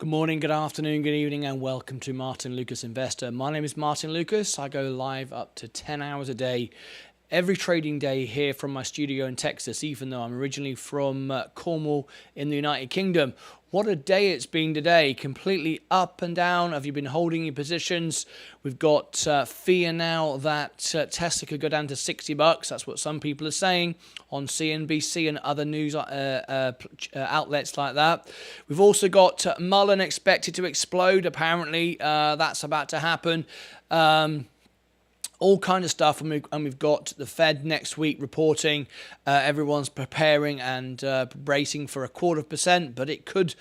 Good morning, good afternoon, good evening, and welcome to Martyn Lucas Investor. My name is Martyn Lucas. I go live up to 10 hours a day, every trading day here from my studio in Texas, even though I'm originally from Cornwall in the United Kingdom. What a day it's been today, completely up and down. Have you been holding your positions? We've got fear now that Tesla could go down to $60. That's what some people are saying on CNBC and other news outlets like that. We've also got Mullen expected to explode. Apparently, that's about to happen. All kind of stuff, and we've got the Fed next week reporting. Everyone's preparing and bracing for 0.25%, but it could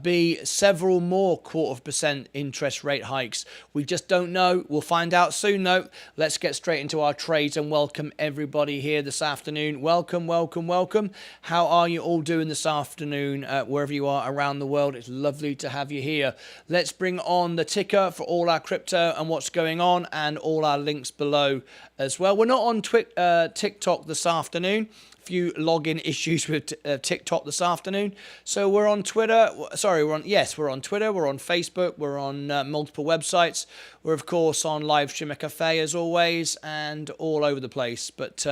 be several more 0.25% interest rate hikes. We just don't know. We'll find out soon, though. Let's get straight into our trades and welcome everybody here this afternoon. Welcome, welcome, welcome. How are you all doing this afternoon, wherever you are around the world? It's lovely to have you here. Let's bring on the ticker for all our crypto and what's going on, and all our links below as well. We're not on TikTok this afternoon. A few login issues with TikTok this afternoon. So we're on Twitter. Sorry, we're on Twitter. We're on Facebook. We're on multiple websites. We're of course on Live Stream Cafe as always, and all over the place. But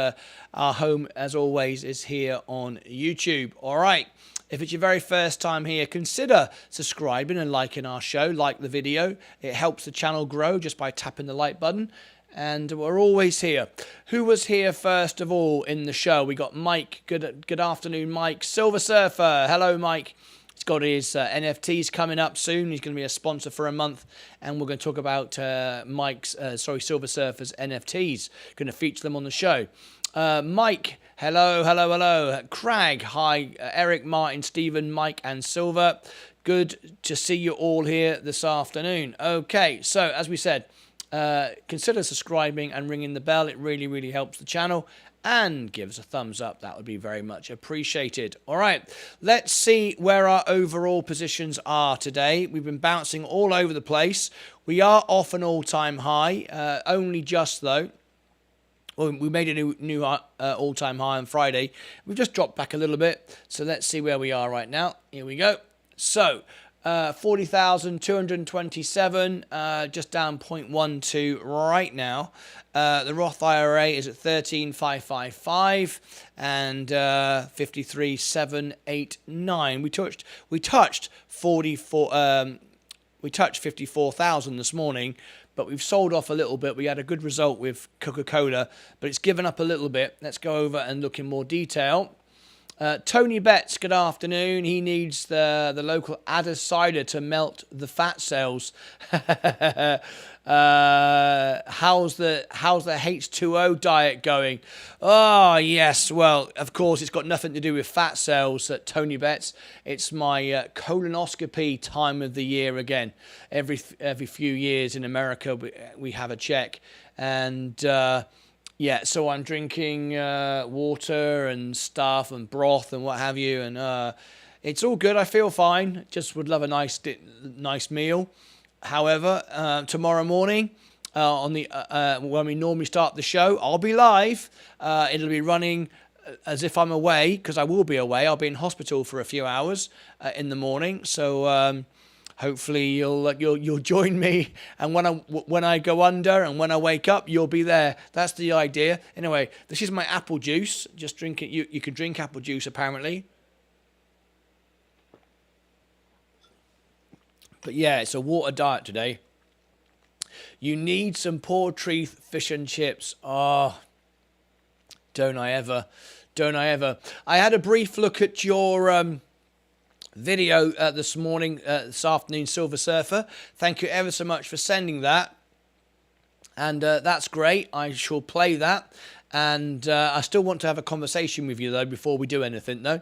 our home, as always, is here on YouTube. All right. If it's your very first time here, consider subscribing and liking our show. Like the video. It helps the channel grow just by tapping the like button. And we're always here. Who was here first of all in the show? We got Mike. Good afternoon, Mike. Silver Surfer. Hello, Mike. He's got his NFTs coming up soon. He's going to be a sponsor for a month. And we're going to talk about Silver Surfer's NFTs. Going to feature them on the show. Mike. Hello, hello, hello. Crag. Hi. Eric, Martin, Stephen, Mike, and Silver. Good to see you all here this afternoon. Okay, so as we said, consider subscribing and ringing the bell. It really, really helps the channel. And give us a thumbs up. That would be very much appreciated. All right, let's see where our overall positions are today. We've been bouncing all over the place. We are off an all-time high, only just though. Well, we made a new all-time high on Friday. We've just dropped back a little bit. So let's see where we are right now. Here we go. So 40,227, just down 0.12 right now. The Roth IRA is at 13,555 and 53,789. We touched 54,000 this morning, but we've sold off a little bit. We had a good result with Coca-Cola, but it's given up a little bit. Let's go over and look in more detail. Tony Betts, good afternoon. He needs the local Adder cider to melt the fat cells. How's the H2O diet going? Oh, yes. Well, of course, it's got nothing to do with fat cells, Tony Betts. It's my colonoscopy time of the year again. Every few years in America, we have a check. And yeah, so I'm drinking water and stuff and broth and what have you, and it's all good. I feel fine. Just would love a nice meal. However, tomorrow morning, when we normally start the show, I'll be live. It'll be running as if I'm away, because I will be away. I'll be in hospital for a few hours in the morning. So hopefully you'll join me, and when I go under and when I wake up, you'll be there. That's the idea. Anyway, this is my apple juice. Just drink it. You can drink apple juice apparently. But yeah, it's a water diet today. You need some poultry, fish and chips. Oh, don't I ever. I had a brief look at your video this afternoon, Silver Surfer. Thank you ever so much for sending that. And that's great. I shall play that. And I still want to have a conversation with you, though, before we do anything, though.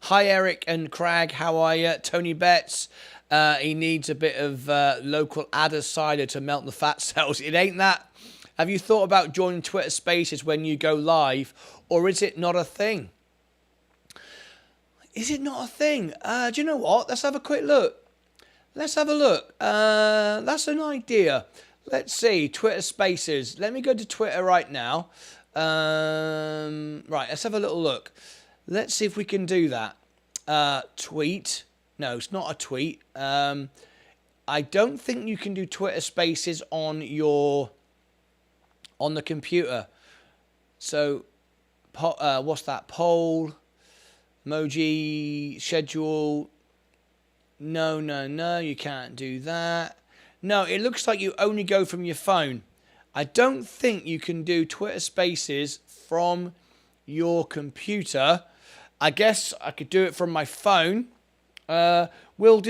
Hi, Eric and Crag. How are you? Tony Betts. He needs a bit of local Adder cider to melt the fat cells. It ain't that. Have you thought about joining Twitter Spaces when you go live, or is it not a thing? Is it not a thing? Do you know what? Let's have a quick look. Let's have a look. That's an idea. Let's see. Twitter Spaces. Let me go to Twitter right now. Right, let's have a little look. Let's see if we can do that. Tweet. No, it's not a tweet. I don't think you can do Twitter Spaces on the computer. So, what's that? Poll, emoji, schedule. No, you can't do that. No, it looks like you only go from your phone. I don't think you can do Twitter Spaces from your computer. I guess I could do it from my phone. We'll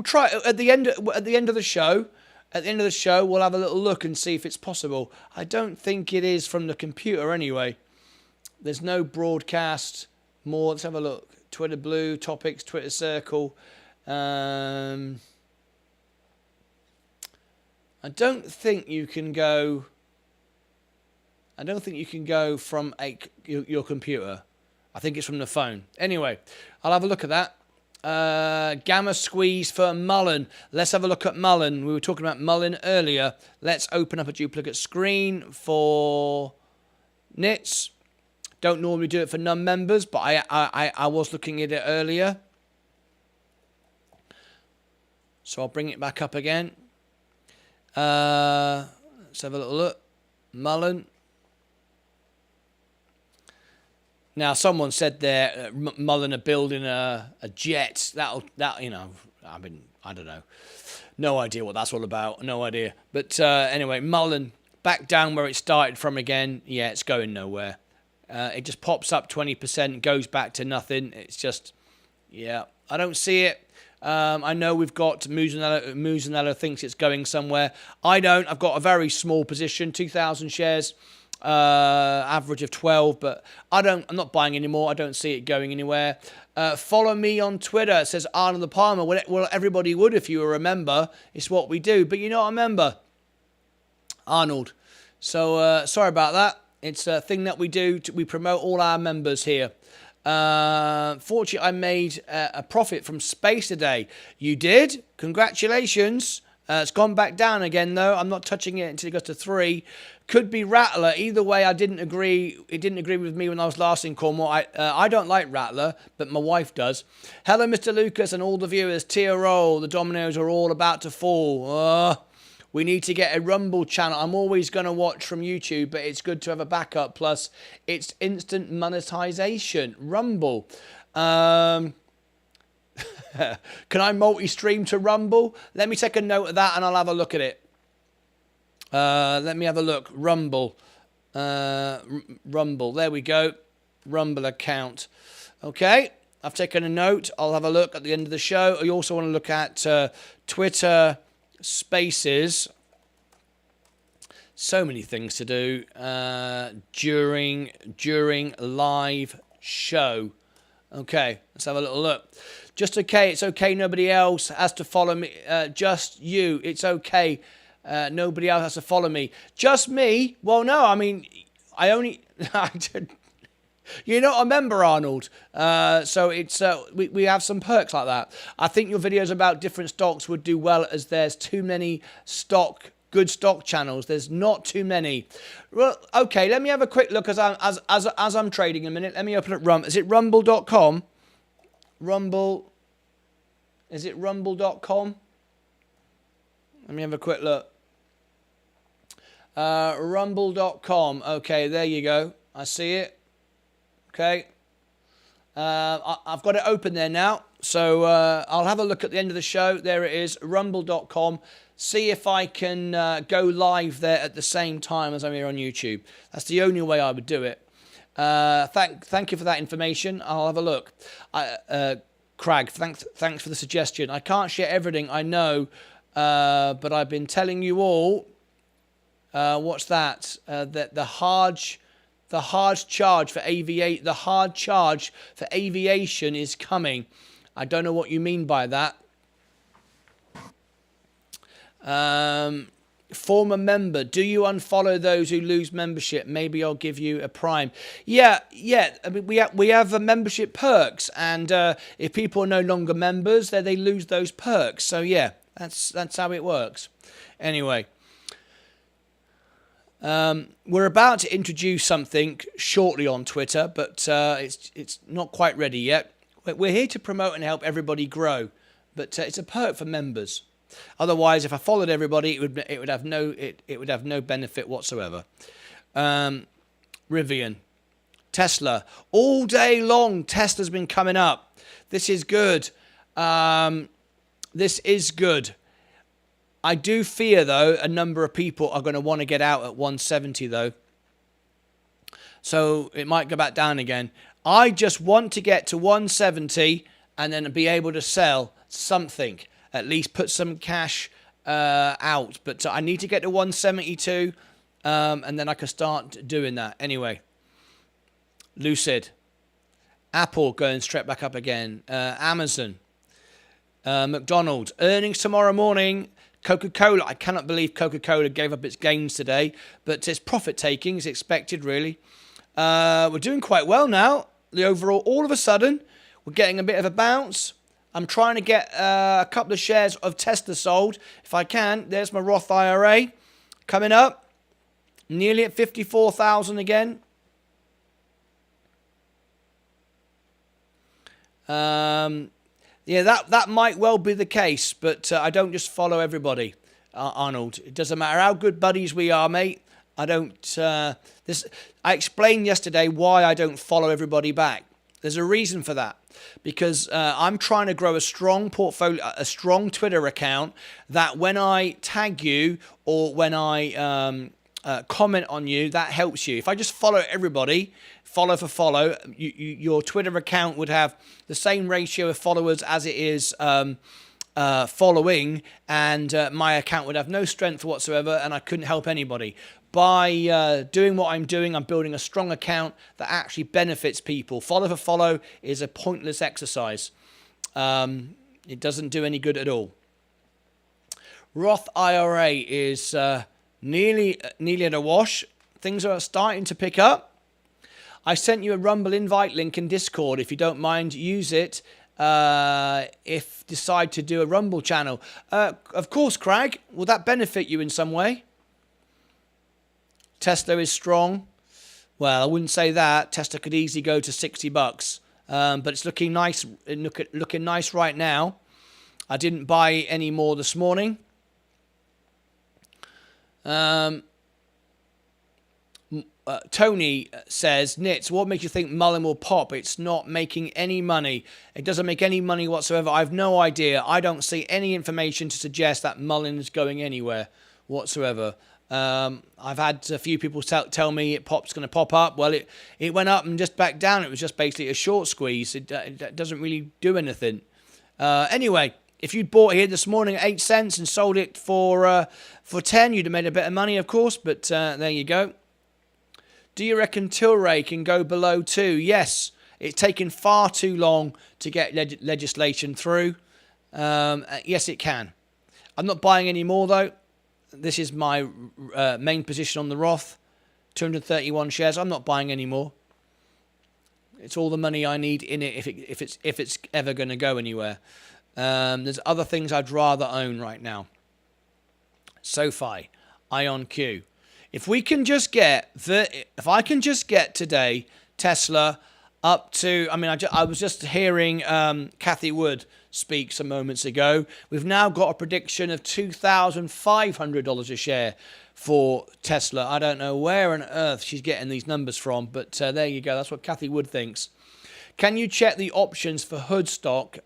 try it at the end of the show. At the end of the show, we'll have a little look and see if it's possible. I don't think it is from the computer anyway. There's no broadcast. Let's have a look. Twitter Blue, Topics, Twitter Circle. I don't think you can go. I don't think you can go from your computer. I think it's from the phone. Anyway, I'll have a look at that. Gamma squeeze for Mullen. Let's have a look at Mullen. We were talking about Mullen earlier. Let's open up a duplicate screen for Nits. Don't normally do it for non-members, but I was looking at it earlier. So I'll bring it back up again. Let's have a little look. Mullen. Now, someone said there, Mullen are building a jet. I don't know. No idea what that's all about. No idea. But anyway, Mullen, back down where it started from again. Yeah, it's going nowhere. It just pops up 20%, goes back to nothing. It's just, yeah, I don't see it. I know we've got Muzanello thinks it's going somewhere. I don't. I've got a very small position, 2,000 shares. Average of 12, but I'm not buying anymore. I don't see it going anywhere. Follow me on Twitter. It says Arnold the Palmer. Well, everybody would if you remember. It's what we do, but you're not a member, Arnold. So sorry about that. It's a thing that we do. We promote all our members here. Fortunately, I made a profit from space today. You did? Congratulations. It's gone back down again, though. I'm not touching it until it goes to 3. Could be Rattler. Either way, I didn't agree. It didn't agree with me when I was last in Cornwall. I don't like Rattler, but my wife does. Hello, Mr. Lucas and all the viewers. ETORO. The dominoes are all about to fall. We need to get a Rumble channel. I'm always going to watch from YouTube, but it's good to have a backup. Plus, it's instant monetization. Rumble. Can I multi-stream to Rumble? Let me take a note of that and I'll have a look at it. Let me have a look. Rumble. Rumble. There we go. Rumble account. Okay. I've taken a note. I'll have a look at the end of the show. I also want to look at Twitter Spaces. So many things to do during live show. Okay, let's have a little look. Just okay, it's okay, nobody else has to follow me. Just you, it's okay. Nobody else has to follow me. Just me? Well, no, I mean, you're not a member, Arnold. So it's we have some perks like that. I think your videos about different stocks would do well as there's too many good stock channels. There's not too many. Well, okay, let me have a quick look as I'm trading a minute. Let me open up Is it rumble.com? Rumble. Is it rumble.com? Let me have a quick look. Rumble.com. Okay, there you go. I see it. Okay. I've got it open there now. So I'll have a look at the end of the show. There it is, rumble.com. See if I can go live there at the same time as I'm here on YouTube. That's the only way I would do it. Thank you for that information. I'll have a look. Craig, thanks for the suggestion. I can't share everything, I know, but I've been telling you all. What's that? That the hard charge for aviation is coming. I don't know what you mean by that. Former member, do you unfollow those who lose membership? Maybe I'll give you a prime. Yeah. I mean, we have membership perks, and if people are no longer members, then they lose those perks. So yeah, that's how it works. Anyway, we're about to introduce something shortly on Twitter, but it's not quite ready yet. We're here to promote and help everybody grow. but it's a perk for members. Otherwise, if I followed everybody, it would have no benefit whatsoever. Rivian, Tesla, all day long. Tesla's been coming up. This is good. This is good. I do fear, though, a number of people are going to want to get out at 170, though. So it might go back down again. I just want to get to 170 and then be able to sell something. At least put some cash out. But I need to get to 172 and then I can start doing that. Anyway, Lucid. Apple going straight back up again. Amazon. McDonald's. Earnings tomorrow morning. Coca-Cola. I cannot believe Coca-Cola gave up its gains today. But it's profit taking as expected, really. We're doing quite well now. The overall, all of a sudden, we're getting a bit of a bounce. I'm trying to get a couple of shares of Tesla sold. If I can, there's my Roth IRA coming up. Nearly at 54,000 again. Yeah, that might well be the case, but I don't just follow everybody, Arnold. It doesn't matter how good buddies we are, mate. I don't. I explained yesterday why I don't follow everybody back. There's a reason for that, because I'm trying to grow a strong portfolio, a strong Twitter account that when I tag you or when I comment on you, that helps you. If I just follow everybody, follow for follow, your Twitter account would have the same ratio of followers as it is following, and my account would have no strength whatsoever, and I couldn't help anybody. By doing what I'm doing, I'm building a strong account that actually benefits people. Follow for follow is a pointless exercise. It doesn't do any good at all. Roth IRA is nearly at a wash. Things are starting to pick up. I sent you a Rumble invite link in Discord. If you don't mind, use it. If decide to do a Rumble channel. Of course, Craig. Will that benefit you in some way? Tesla is strong. Well, I wouldn't say that. Tesla could easily go to $60, but it's looking nice. Looking nice right now. I didn't buy any more this morning. Tony says, Nits, what makes you think Mullen will pop? It's not making any money. It doesn't make any money whatsoever. I have no idea. I don't see any information to suggest that Mullen is going anywhere whatsoever. I've had a few people tell me pop's going to pop up. Well, it went up and just back down. It was just basically a short squeeze. It doesn't really do anything. Anyway, if you'd bought here this morning at 8 cents and sold it for 10, you'd have made a bit of money, of course. But there you go. Do you reckon Tilray can go below 2? Yes. It's taken far too long to get legislation through. Yes, it can. I'm not buying any more, though. This is my main position on the Roth, 231 shares. I'm not buying any more. It's all the money I need in it if it's ever going to go anywhere. There's other things I'd rather own right now. SoFi, IonQ. If we can just get if I can just get today Tesla up to, I mean, I was just hearing Kathy Wood speak some moments ago. We've now got a prediction of $2,500 a share for Tesla. I don't know where on earth she's getting these numbers from, but there you go. That's what Kathy Wood thinks. Can you check the options for Hood stock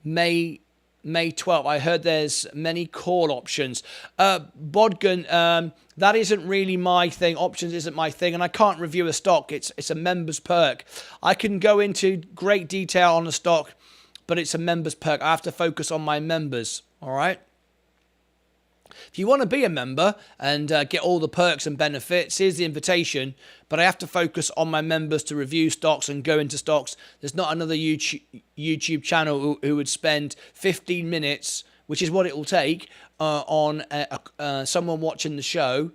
May 12th? I heard there's many call options. Bodgan, that isn't really my thing. Options isn't my thing, and I can't review a stock. It's a member's perk. I can go into great detail on the stock, but it's a member's perk. I have to focus on my members, all right? If you want to be a member and get all the perks and benefits, here's the invitation. But I have to focus on my members to review stocks and go into stocks. There's not another YouTube channel who would spend 15 minutes, which is what it will take, on someone watching the show.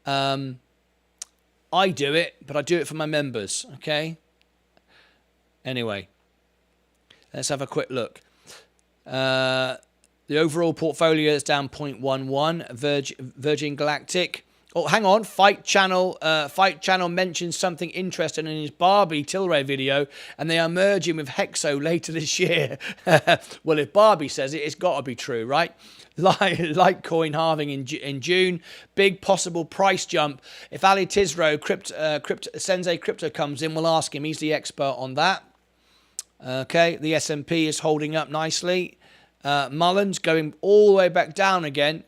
I do it, but I do it for my members, okay? Anyway, let's have a quick look. The overall portfolio is down 0.11. Virgin Galactic Oh, hang on. Fight Channel mentioned something interesting in his Barbie Tilray video, and they are merging with Hexo later this year. Well, if Barbie says it, it's got to be true, right? Litecoin halving in June. Big possible price jump. If Ali Tizro, Sensei Crypto comes in, we'll ask him. He's the expert on that. Okay, the S&P is holding up nicely. Mullen's going all the way back down again.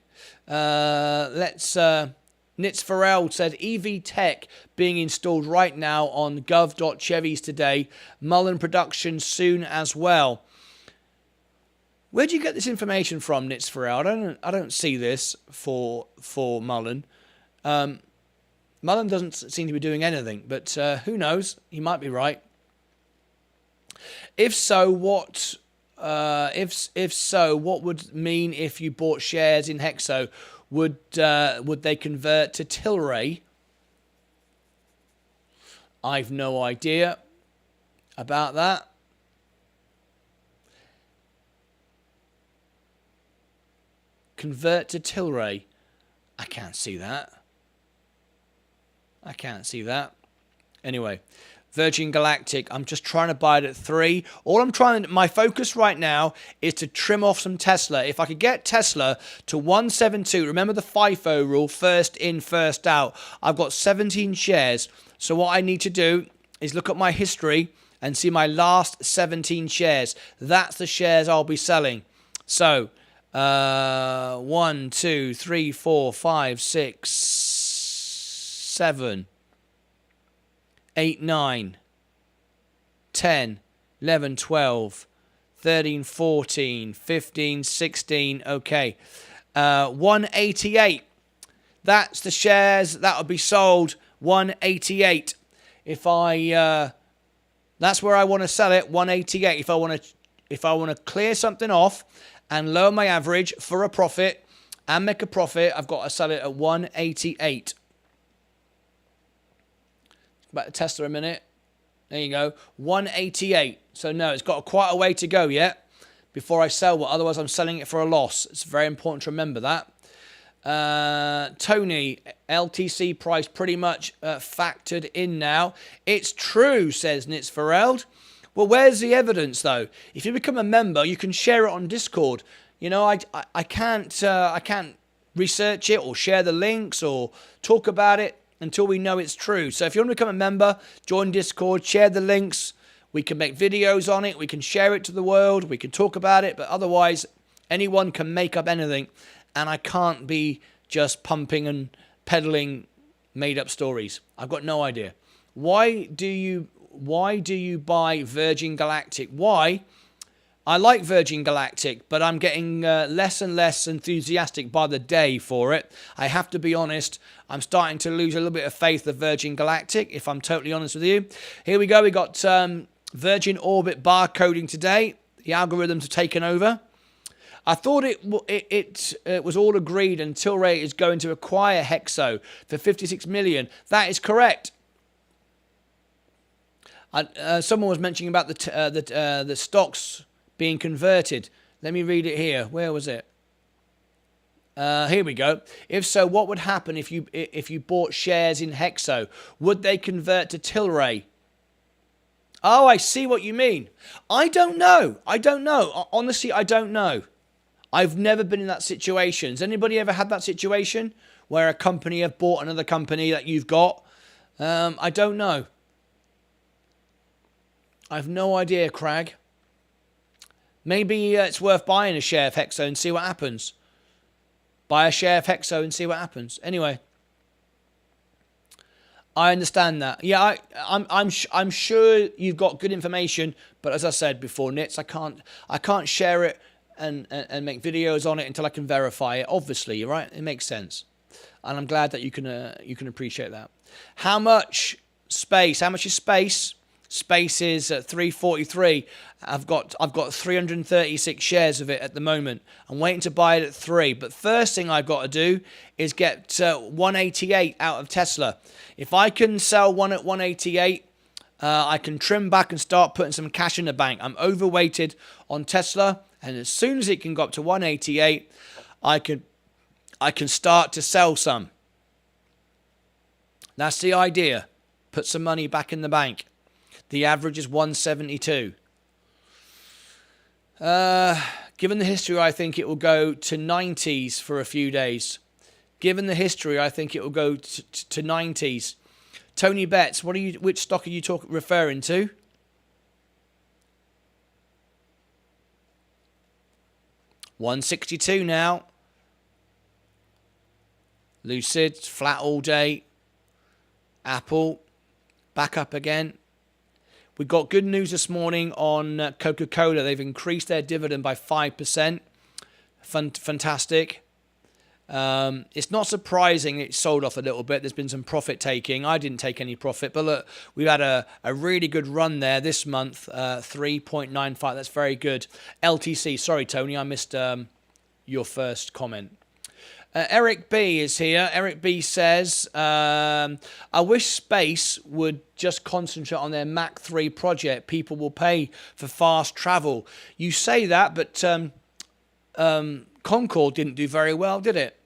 Nitz Farrell said EV tech being installed right now on gov.chevys today. Mullen production soon as well. Where do you get this information from, Nitz Farrell? I don't see this for Mullen. Mullen doesn't seem to be doing anything, but who knows? He might be right. If so, what? If so, what would mean if you bought shares in Hexo? Would they convert to Tilray? I've no idea about that. Convert to Tilray? I can't see that. Anyway. Virgin Galactic, I'm just trying to buy it at 3. My focus right now is to trim off some Tesla. If I could get Tesla to 172, remember the FIFO rule, first in, first out. I've got 17 shares. So what I need to do is look at my history and see my last 17 shares. That's the shares I'll be selling. So, 1, 2, 3, 4, 5, 6, 7... 8, 9, 10, 11, 12, 13, 14, 15, 16. Okay. 188. That's the shares that will be sold. 188. That's where I want to sell it. 188. If I want to clear something off and lower my average for a profit and make a profit, I've got to sell it at 188. Back to Tesla a minute. There you go. 188. So no, it's got quite a way to go yet before I sell one. Otherwise, I'm selling it for a loss. It's very important to remember that. Tony, LTC price pretty much factored in now. It's true, says Nitz Farrell. Well, where's the evidence, though? If you become a member, you can share it on Discord. You know, I can't research it or share the links or talk about it until we know it's true. So if you want to become a member, join Discord, share the links. We can make videos on it. We can share it to the world. We can talk about it. But otherwise, anyone can make up anything. And I can't be just pumping and peddling made-up stories. I've got no idea. Why do you buy Virgin Galactic? Why? I like Virgin Galactic, but I'm getting less and less enthusiastic by the day for it. I have to be honest. I'm starting to lose a little bit of faith of Virgin Galactic, if I'm totally honest with you. Here we go. We got Virgin Orbit barcoding today. The algorithms have taken over. I thought it was all agreed and Tilray is going to acquire Hexo for 56 million. That is correct. Someone was mentioning about the stocks being converted. Let me read it here. Where was it? Here we go. If so, what would happen if you bought shares in Hexo? Would they convert to Tilray? Oh, I see what you mean. I don't know. Honestly, I don't know. I've never been in that situation. Has anybody ever had that situation where a company have bought another company that you've got? I don't know. I've no idea, Crag. Maybe it's worth buying a share of Hexo and see what happens. Buy a share of Hexo and see what happens. Anyway, I understand that. Yeah, I'm sure you've got good information, but as I said before, Nitz, I can't share it and make videos on it until I can verify it. Obviously, right? It makes sense, and I'm glad that you can appreciate that. How much space? How much is space? Space is at 343. I've got 336 shares of it at the moment. I'm waiting to buy it at 3. But first thing I've got to do is get 188 out of Tesla. If I can sell one at 188, I can trim back and start putting some cash in the bank. I'm overweighted on Tesla, and as soon as it can go up to 188, I can start to sell some. That's the idea. Put some money back in the bank. The average is 172. Given the history, I think it will go to 90s for a few days. Given the history, I think it will go to 90s. Tony Betts, which stock are you referring to? $162 now. Lucid, flat all day. Apple, back up again. We got good news this morning on Coca-Cola. They've increased their dividend by 5%. Fantastic. It's not surprising it sold off a little bit. There's been some profit taking. I didn't take any profit, but look, we've had a really good run there this month, 3.95. That's very good. LTC, sorry, Tony, I missed your first comment. Eric B is here. Eric B says, I wish Space would just concentrate on their Mach 3 project. People will pay for fast travel. You say that, but Concorde didn't do very well, did it?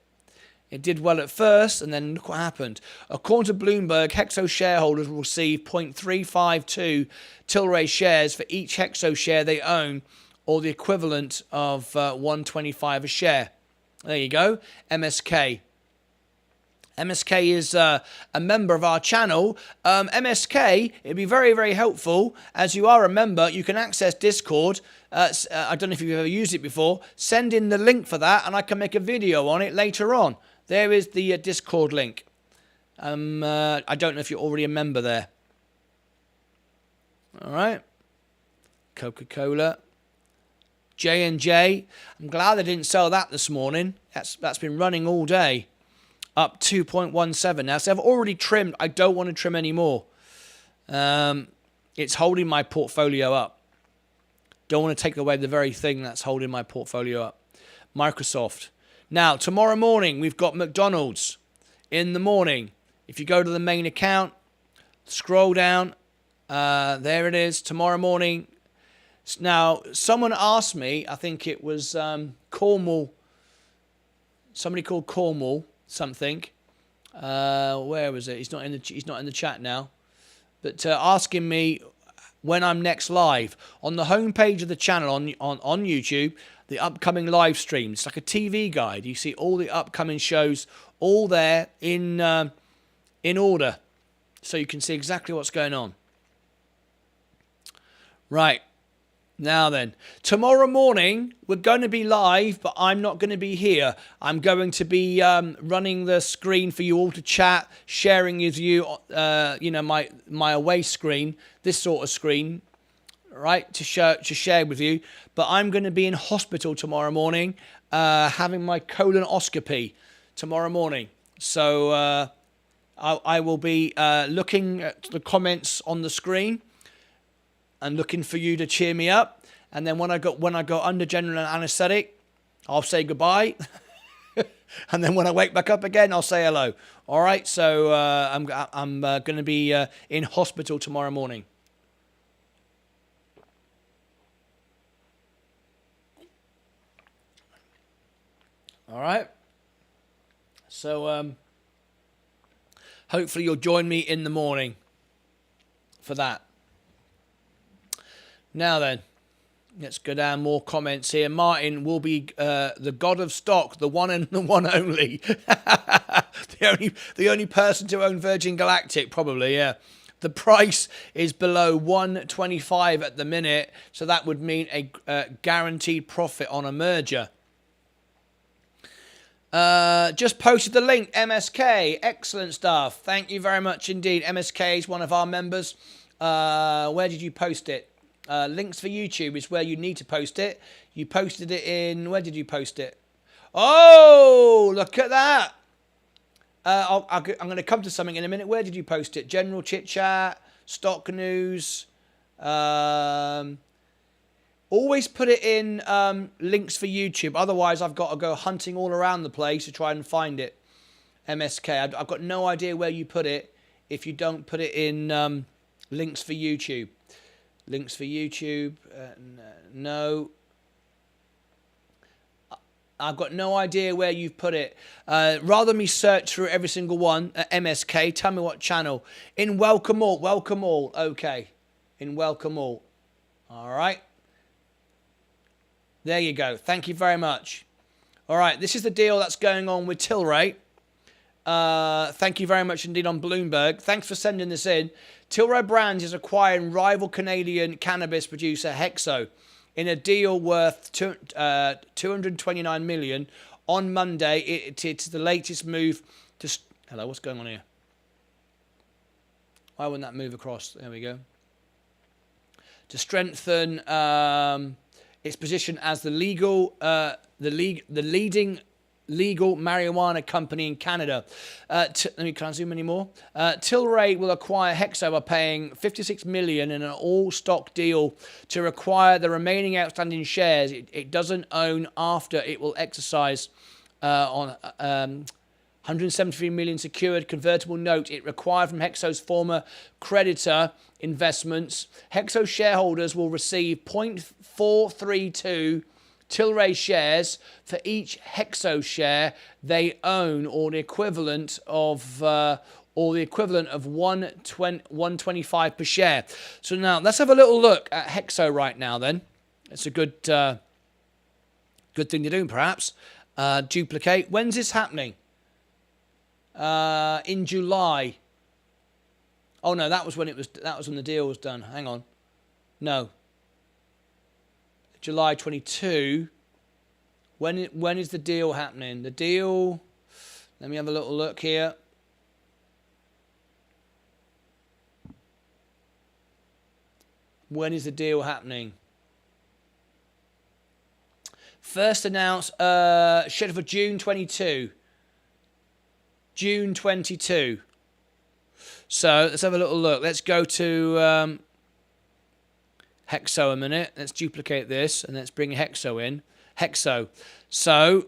It did well at first, and then look what happened. According to Bloomberg, Hexo shareholders will receive 0.352 Tilray shares for each Hexo share they own, or the equivalent of 125 a share. There you go, MSK. MSK is a member of our channel. MSK, it'd be very, very helpful. As you are a member, you can access Discord. I don't know if you've ever used it before. Send in the link for that, and I can make a video on it later on. There is the Discord link. I don't know if you're already a member there. All right. Coca-Cola. J&J. I'm glad they didn't sell that this morning. That's been running all day. Up 2.17 now. So I've already trimmed. I don't want to trim anymore. It's holding my portfolio up. Don't want to take away the very thing that's holding my portfolio up. Microsoft. Now, tomorrow morning, we've got McDonald's in the morning. If you go to the main account, scroll down. There it is. Tomorrow morning. Now, someone asked me, I think it was Cornwall, somebody called Cornwall something. Where was it? He's not in the chat now. But asking me when I'm next live. On the homepage of the channel on YouTube, the upcoming live streams. It's like a TV guide. You see all the upcoming shows all there in order. So you can see exactly what's going on. Right. Now then, tomorrow morning, we're going to be live, but I'm not going to be here. I'm going to be running the screen for you all to chat, sharing with you, my away screen, this sort of screen, right, to share with you. But I'm going to be in hospital tomorrow morning, having my colonoscopy tomorrow morning. So I will be looking at the comments on the screen and looking for you to cheer me up. And then when I go under general anaesthetic, I'll say goodbye. And then when I wake back up again, I'll say hello. All right. So I'm going to be in hospital tomorrow morning. All right. So hopefully you'll join me in the morning for that. Now then, let's go down more comments here. Martin will be the god of stock, the one and the one only. the only person to own Virgin Galactic, probably, yeah. The price is below 125 at the minute, so that would mean a guaranteed profit on a merger. Just posted the link, MSK. Excellent stuff. Thank you very much indeed. MSK is one of our members. Where did you post it? Links for YouTube is where you need to post it. You posted it in... Where did you post it? Oh, look at that. I'm going to come to something in a minute. Where did you post it? General Chit Chat, Stock News. Always put it in links for YouTube. Otherwise, I've got to go hunting all around the place to try and find it. MSK. I've got no idea where you put it if you don't put it in links for YouTube. Links for YouTube, no. I've got no idea where you've put it. Rather than me search through every single one at MSK, tell me what channel. In welcome all. Welcome all. Okay. In welcome all. All right. There you go. Thank you very much. All right. This is the deal that's going on with Tilray. Thank you very much indeed on Bloomberg. Thanks for sending this in. Tilray Brands is acquiring rival Canadian cannabis producer Hexo in a deal worth $229 million. On Monday, it's the latest move to... Hello, what's going on here? Why wouldn't that move across? There we go. To strengthen its position as the leading legal marijuana company in Canada. Can I zoom any more? Tilray will acquire Hexo by paying $56 million in an all-stock deal to acquire the remaining outstanding shares it doesn't own after it will exercise on $173 million secured convertible note it required from Hexo's former creditor investments. Hexo shareholders will receive 0.432 Tilray shares for each Hexo share they own, or the equivalent of 125 per share. So now let's have a little look at Hexo right now. Then it's a good thing to do, perhaps. Duplicate. When's this happening? In July. Oh no, that was when it was. That was when the deal was done. Hang on. No. July 22. When is the deal happening? The deal, let me have a little look here. When is the deal happening? First announced, scheduled for June 22. June 22. So let's have a little look. Let's go to Hexo a minute. Let's duplicate this and let's bring Hexo in. Hexo. So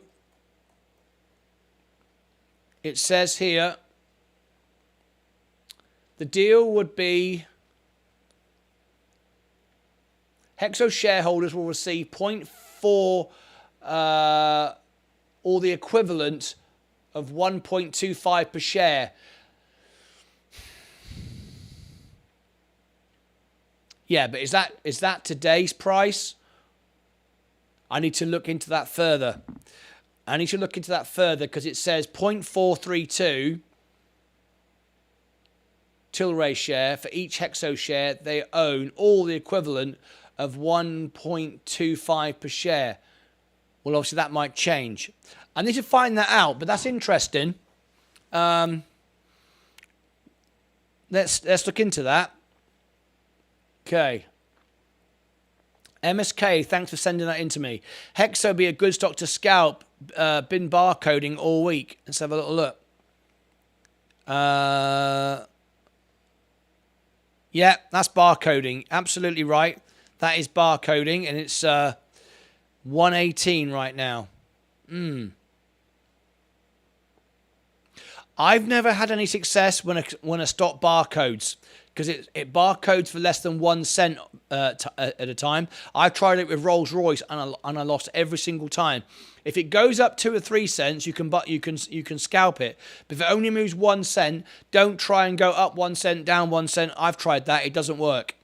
it says here the deal would be Hexo shareholders will receive 0.4 or the equivalent of 1.25 per share. Yeah, but is that today's price? I need to look into that further. Because it says 0.432 Tilray share for each Hexo share they own, all the equivalent of 1.25 per share. Well, obviously that might change. I need to find that out, but that's interesting. Let's look into that. Okay. MSK, thanks for sending that in to me. Hexo be a good stock to scalp. Been barcoding all week. Let's have a little look. Yeah, that's barcoding. Absolutely right. That is barcoding, and it's 118 right now. I've never had any success when a stock barcodes, because it barcodes for less than 1 cent at a time. I've tried it with Rolls Royce and I lost every single time. If it goes up 2 or 3 cents, you can scalp it. But if it only moves 1 cent, don't try and go up 1 cent, down 1 cent. I've tried that; it doesn't work,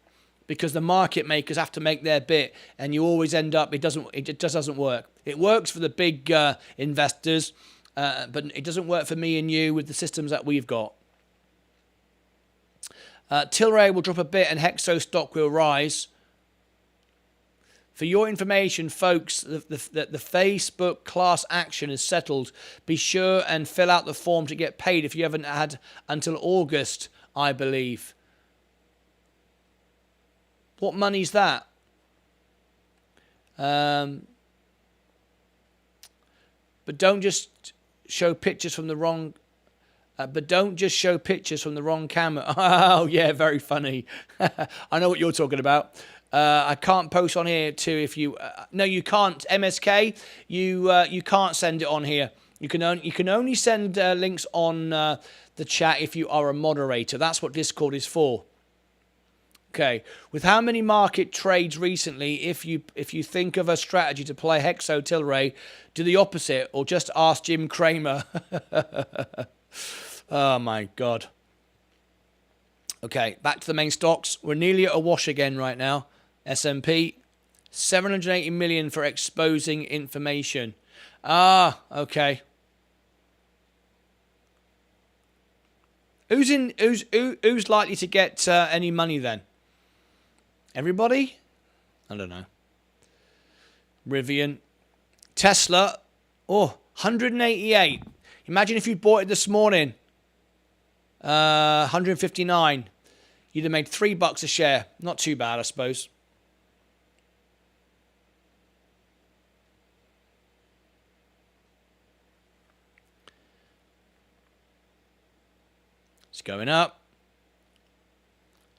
because the market makers have to make their bit, and you always end up. It just doesn't work. It works for the big investors. But it doesn't work for me and you with the systems that we've got. Tilray will drop a bit and Hexo stock will rise. For your information, folks, the Facebook class action is settled. Be sure and fill out the form to get paid if you haven't had until August, I believe. What money's that? But don't just show pictures from the wrong. But don't just show pictures from the wrong camera. Oh yeah, very funny. I know what you're talking about. I can't post on here too if you. No, you can't. MSK, you can't send it on here. You can only send links on the chat if you are a moderator. That's what Discord is for. Okay. With how many market trades recently, if you think of a strategy to play Hexo Tilray, do the opposite or just ask Jim Cramer? Oh my God. Okay, back to the main stocks. We're nearly at a wash again right now. S&P, 780 million for exposing information. Ah, okay. Who's likely to get any money then? Everybody? I don't know. Rivian. Tesla. Oh, 188. Imagine if you bought it this morning. 159. You'd have made $3 a share. Not too bad, I suppose. It's going up.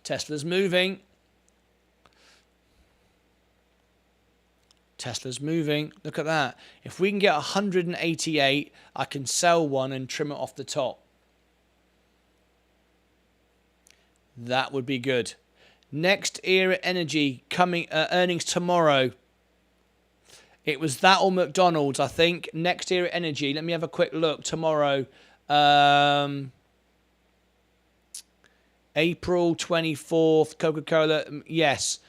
Tesla's moving. Tesla's moving. Look at that. If we can get 188, I can sell one and trim it off the top. That would be good. Next Era Energy coming earnings tomorrow. It was that or McDonald's, I think. Next Era Energy. Let me have a quick look. Tomorrow. April 24th. Coca-Cola. Yes.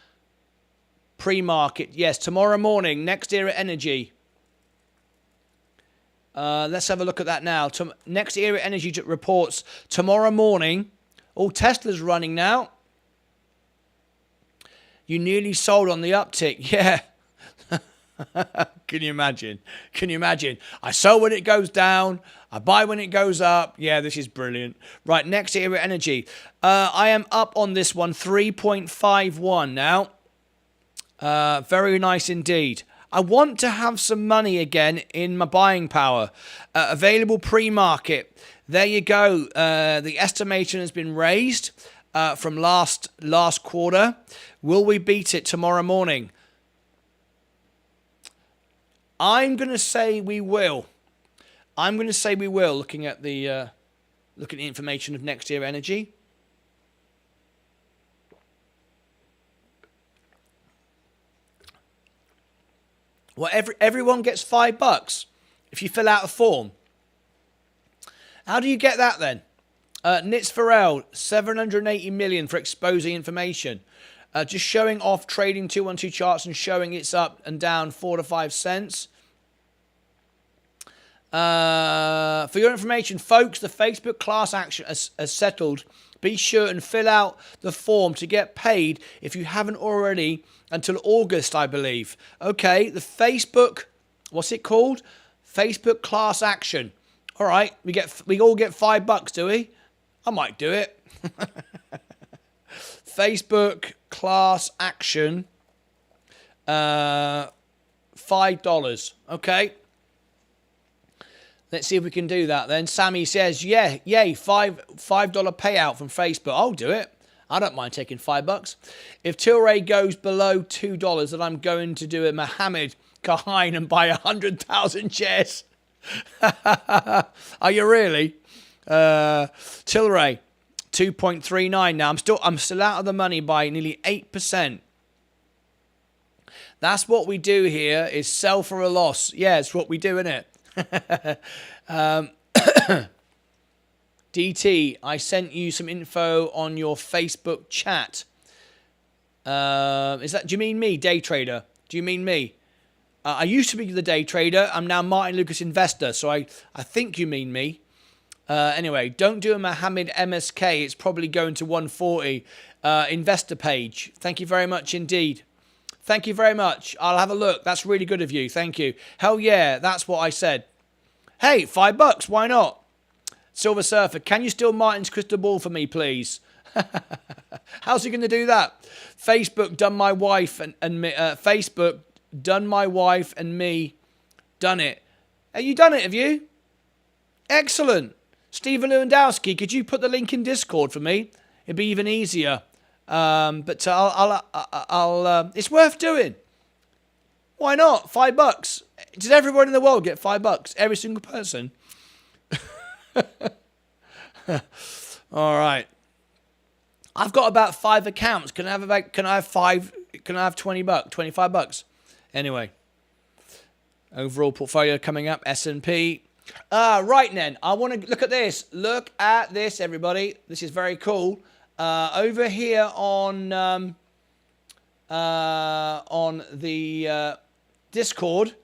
Pre-market. Yes. Tomorrow morning. Next Era Energy. Let's have a look at that now. Next Era Energy reports tomorrow morning. Oh, Tesla's running now. You nearly sold on the uptick. Yeah. Can you imagine? Can you imagine? I sell when it goes down. I buy when it goes up. Yeah, this is brilliant. Right, next Era Energy. I am up on this one, 3.51 now. Very nice indeed. I want to have some money again in my buying power. Available pre-market. There you go. The estimation has been raised from last quarter. Will we beat it tomorrow morning? I'm going to say we will. I'm going to say we will. Looking at the information of Next Era Energy. Well, everyone gets $5 if you fill out a form. How do you get that then? Nitz Farrell, 780 million for exposing information. Just showing off trading 212 charts and showing it's up and down 4 to 5 cents. For your information, folks, the Facebook class action has settled. Be sure and fill out the form to get paid if you haven't already until August, I believe. Okay, the Facebook, what's it called? Facebook class action. All right, we all get $5, do we? I might do it. Facebook class action, $5. Okay. Let's see if we can do that then. Sammy says, yeah, yay, $5 payout from Facebook. I'll do it. I don't mind taking $5. If Tilray goes below $2, then I'm going to do a Mohammed Kahin and buy 100,000 shares. Are you really? Tilray, 2.39 now. I'm still out of the money by nearly 8%. That's what we do here, is sell for a loss. Yeah, it's what we do, isn't it? DT, I sent you some info on your Facebook chat. Do you mean me, day trader? Do you mean me? I used to be the day trader. I'm now Martyn Lucas Investor, so I think you mean me. Anyway, don't do a Mohammed MSK. It's probably going to 140. Investor page. Thank you very much indeed. Thank you very much. I'll have a look. That's really good of you. Thank you. Hell yeah, that's what I said. Hey, $5. Why not? Silver Surfer, can you steal Martin's crystal ball for me, please? How's he going to do that? Facebook done my wife and me. Facebook done my wife and me. Done it. Have you done it? Have you? Excellent. Stephen Lewandowski, could you put the link in Discord for me? It'd be even easier. But I'll it's worth doing. Why not? $5. Does everyone in the world get $5? Every single person. All right. I've got about 5 accounts. Can I have 20 bucks, 25 bucks? Anyway, overall portfolio coming up, S&P. Right then, I want to look at this. Look at this, everybody. This is very cool. Over here on the Discord,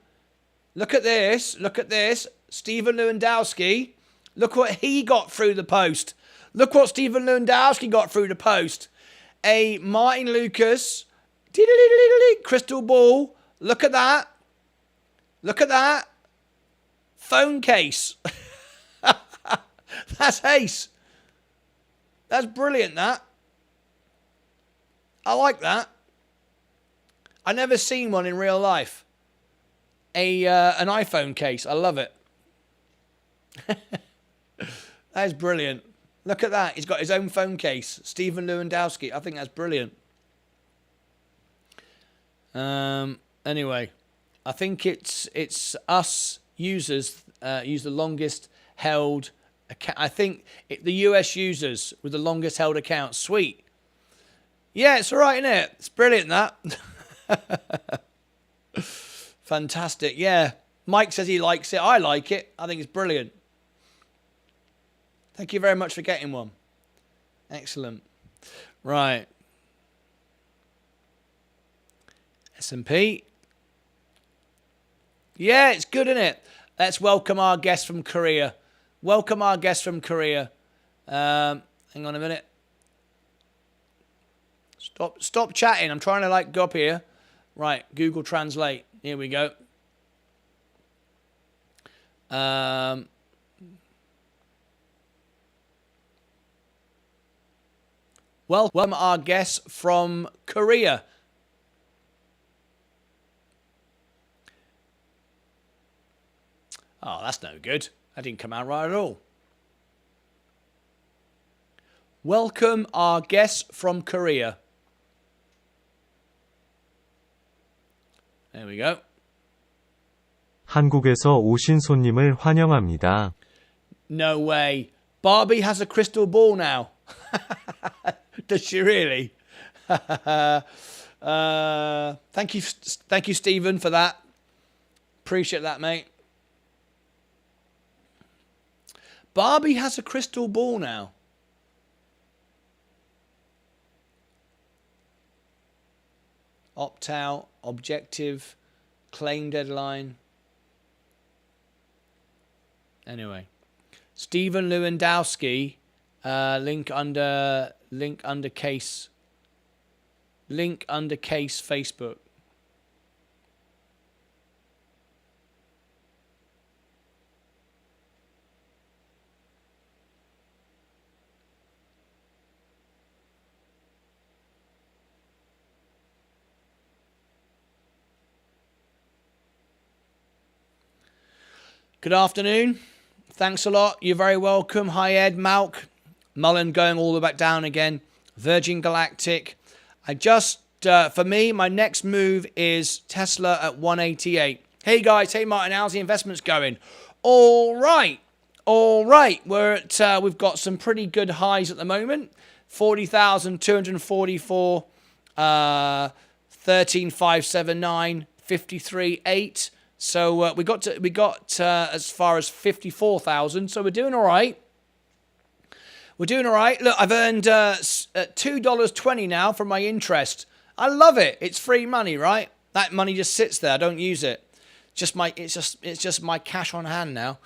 look at this. Look at this. Stephen Lewandowski. Look what he got through the post. Look what Stephen Lewandowski got through the post. A Martyn Lucas crystal ball. Look at that. Look at that. Phone case. That's ace. That's brilliant, that. I like that. I never seen one in real life. An iPhone case. I love it. That is brilliant. Look at that. He's got his own phone case. Stephen Lewandowski. I think that's brilliant. Anyway, I think it's us users use the longest held account. I think the US users with the longest held account. Sweet. Yeah, it's all right, isn't it? It's brilliant, that. Fantastic. Yeah. Mike says he likes it. I like it. I think it's brilliant. Thank you very much for getting one. Excellent. Right. S&P. Yeah, it's good, isn't it? Let's welcome our guest from Korea. Welcome our guest from Korea. Hang on a minute. Stop chatting. I'm trying to go up here. Right, Google Translate. Here we go. Welcome our guest from Korea. Oh, that's no good. That didn't come out right at all. Welcome our guest from Korea. There we go. 한국에서 오신 손님을 환영합니다. No way. Barbie has a crystal ball now. Does she really? Thank you, Stephen, for that. Appreciate that, mate. Barbie has a crystal ball now. Opt-out, objective, claim deadline. Anyway, Stephen Lewandowski, link under case Facebook. Good afternoon. Thanks a lot. You're very welcome. Hi, Ed, Malk. Mullen going all the way back down again. Virgin Galactic. For me, my next move is Tesla at 188. Hey, guys. Hey, Martin. How's the investments going? All right. We've got some pretty good highs at the moment. 40,244, 13,579, 53,8. So we got as far as 54,000. So we're doing all right. Look, I've earned $2.20 now from my interest. I love it. It's free money, right? That money just sits there. I don't use it. It's just my cash on hand now.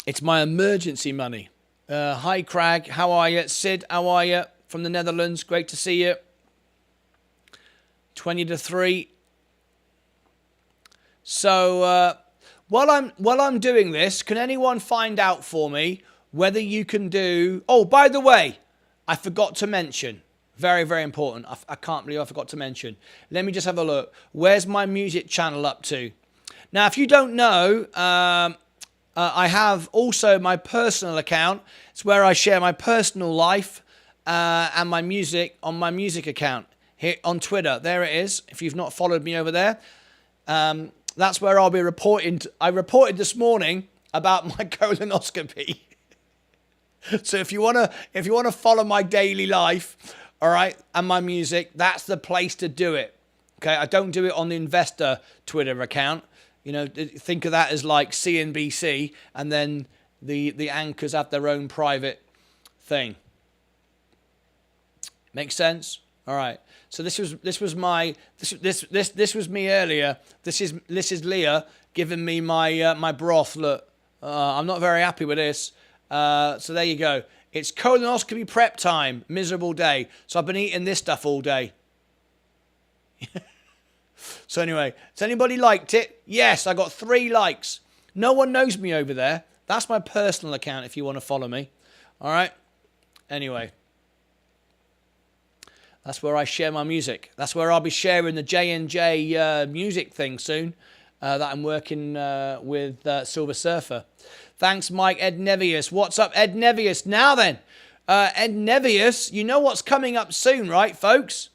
It's my emergency money. Hi, Craig. How are you? Sid, how are you? From the Netherlands. Great to see you. 20-3. So while I'm doing this, can anyone find out for me whether you can do... Oh, by the way, I forgot to mention. Very, very important. I can't believe I forgot to mention. Let me just have a look. Where's my music channel up to? Now, if you don't know, I have also my personal account. It's where I share my personal life and my music on my music account here on Twitter. There it is. If you've not followed me over there. That's where I'll be reporting. I reported this morning about my colonoscopy. So if you wanna follow my daily life, all right, and my music, that's the place to do it. Okay, I don't do it on the investor Twitter account. You know, think of that as like CNBC, and then the anchors have their own private thing. Makes sense? All right. So this was me earlier. This is Leah giving me my broth. Look, I'm not very happy with this. So there you go. It's colonoscopy prep time. Miserable day. So I've been eating this stuff all day. So anyway, has anybody liked it? Yes, I got 3 likes. No one knows me over there. That's my personal account if you want to follow me. All right. Anyway. That's where I share my music. That's where I'll be sharing the J&J music thing soon that I'm working with Silver Surfer. Thanks, Mike. Ed Nevius. What's up, Ed Nevius? Now then, Ed Nevius, you know what's coming up soon, right, folks?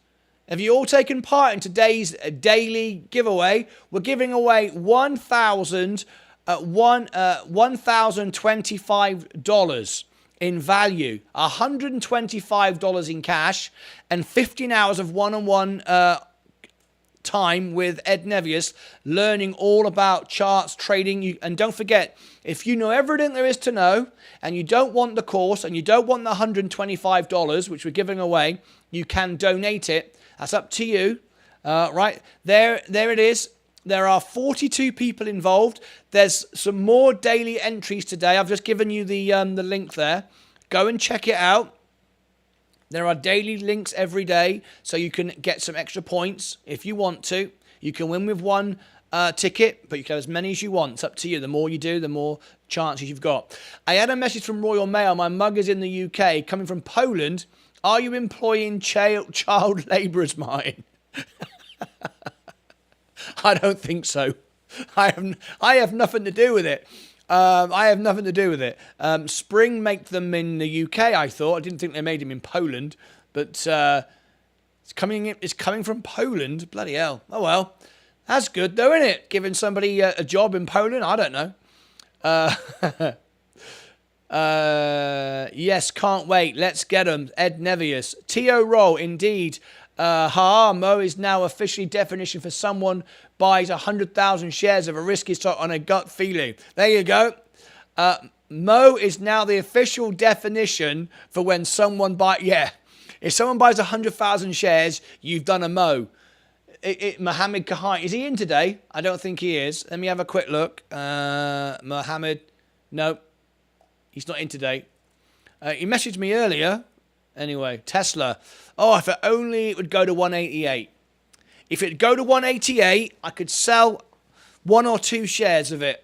Have you all taken part in today's daily giveaway? We're giving away $1,025 in value, $125 in cash, and 15 hours of one-on-one time with Ed Nevius, learning all about charts, trading. And don't forget, if you know everything there is to know, and you don't want the course, and you don't want the $125, which we're giving away, you can donate it. That's up to you. Right, there it is. There are 42 people involved. There's some more daily entries today. I've just given you the link there. Go and check it out. There are daily links every day, so you can get some extra points if you want to. You can win with one ticket, but you can have as many as you want. It's up to you. The more you do, the more chances you've got. I had a message from Royal Mail. My mug is in the UK, coming from Poland. Are you employing child labourers, Martyn? I don't think so. I have nothing to do with it. I have nothing to do with it. Spring make them in the UK, I thought. I didn't think they made them in Poland. But it's coming from Poland. Bloody hell. Oh, well. That's good, though, isn't it? Giving somebody a job in Poland? I don't know. Yes, can't wait. Let's get them. Ed Nevius. ETORO, indeed. Mo is now officially definition for someone buys 100,000 shares of a risky stock on a gut feeling. There you go. Mo is now the official definition for when someone buys. Yeah, if someone buys 100,000 shares, you've done a Mo. Mohammed Kahai, is he in today? I don't think he is. Let me have a quick look. Mohammed, no, he's not in today. He messaged me earlier. Anyway, Tesla. Oh, if only it would go to 188. If it'd go to 188, I could sell 1 or 2 shares of it,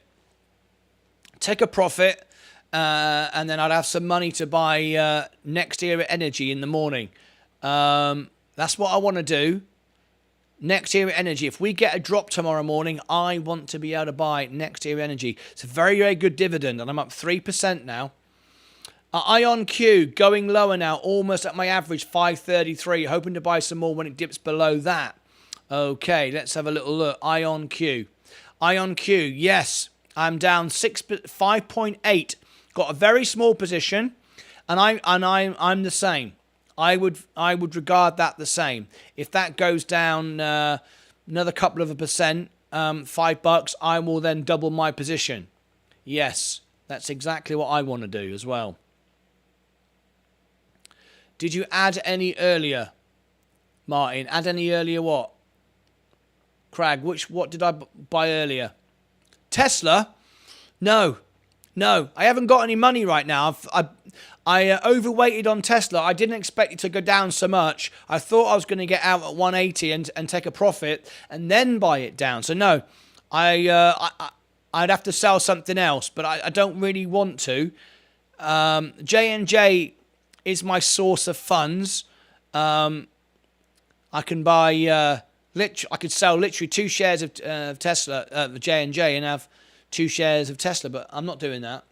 take a profit, and then I'd have some money to buy Next Era Energy in the morning. That's what I want to do. Next Era Energy. If we get a drop tomorrow morning, I want to be able to buy Next Era Energy. It's a very, very good dividend, and I'm up 3% now. IonQ going lower now, almost at my average, 533. Hoping to buy some more when it dips below that. Okay, let's have a little look. IonQ. IonQ, yes, I'm down 5.8. Got a very small position, and I'm the same. I would regard that the same. If that goes down another couple of %, $5, I will then double my position. Yes, that's exactly what I want to do as well. Did you add any earlier, Martyn? Add any earlier what? Crag, what did I buy earlier? Tesla? No. I haven't got any money right now. I overweighted on Tesla. I didn't expect it to go down so much. I thought I was going to get out at 180 and take a profit and then buy it down. So no, I'd have to sell something else, but I don't really want to. J&J is my source of funds. I can buy I could sell literally 2 shares of Tesla, J&J, and have 2 shares of Tesla, but I'm not doing that.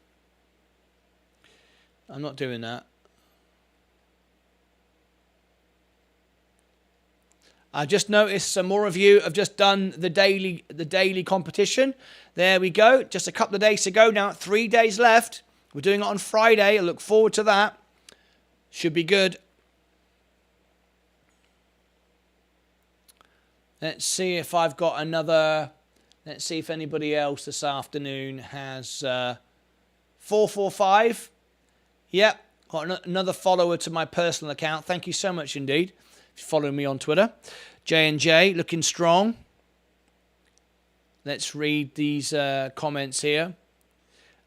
I just noticed some more of you have just done the daily competition. There we go. Just a couple of days to go now. 3 days left. We're doing it on Friday. I look forward to that. Should be good. Let's see if I've got another. Let's see if anybody else this afternoon has 445. Yep, got another follower to my personal account. Thank you so much indeed. If you're following me on Twitter. J&J, looking strong. Let's read these comments here.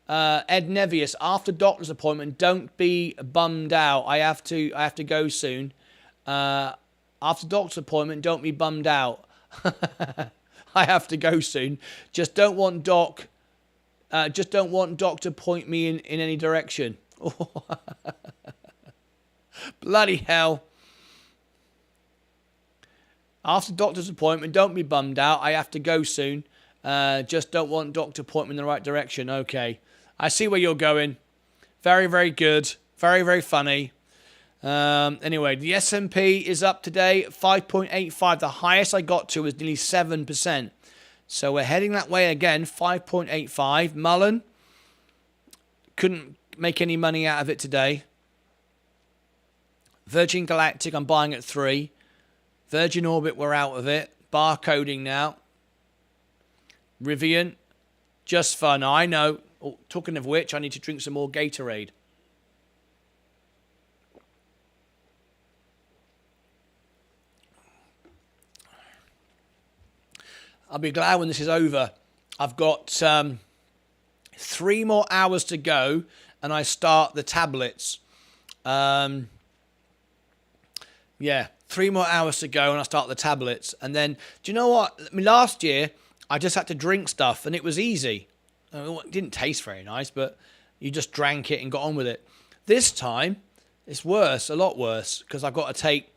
Ed Nevius, after doctor's appointment, don't be bummed out. I have to go soon. After doctor's appointment, don't be bummed out. I have to go soon. Just don't want Doc to point me in any direction. Bloody hell. After doctor's appointment, don't be bummed out. I have to go soon. Just don't want Doc to point me in the right direction. Okay. I see where you're going. Very, very good. Very, very funny. Anyway, the S&P is up today, 5.85. The highest I got to was nearly 7%. So we're heading that way again, 5.85. Mullen, couldn't make any money out of it today. Virgin Galactic, I'm buying at 3. Virgin Orbit, we're out of it. Barcoding now. Rivian, just fun. I know. Oh, talking of which, I need to drink some more Gatorade. I'll be glad when this is over. I've got 3 more hours to go and I start the tablets. Yeah, 3 more hours to go and I start the tablets. And then, do you know what? I mean, last year, I just had to drink stuff and it was easy. It didn't taste very nice, but you just drank it and got on with it. This time, it's worse, a lot worse, because I've got to take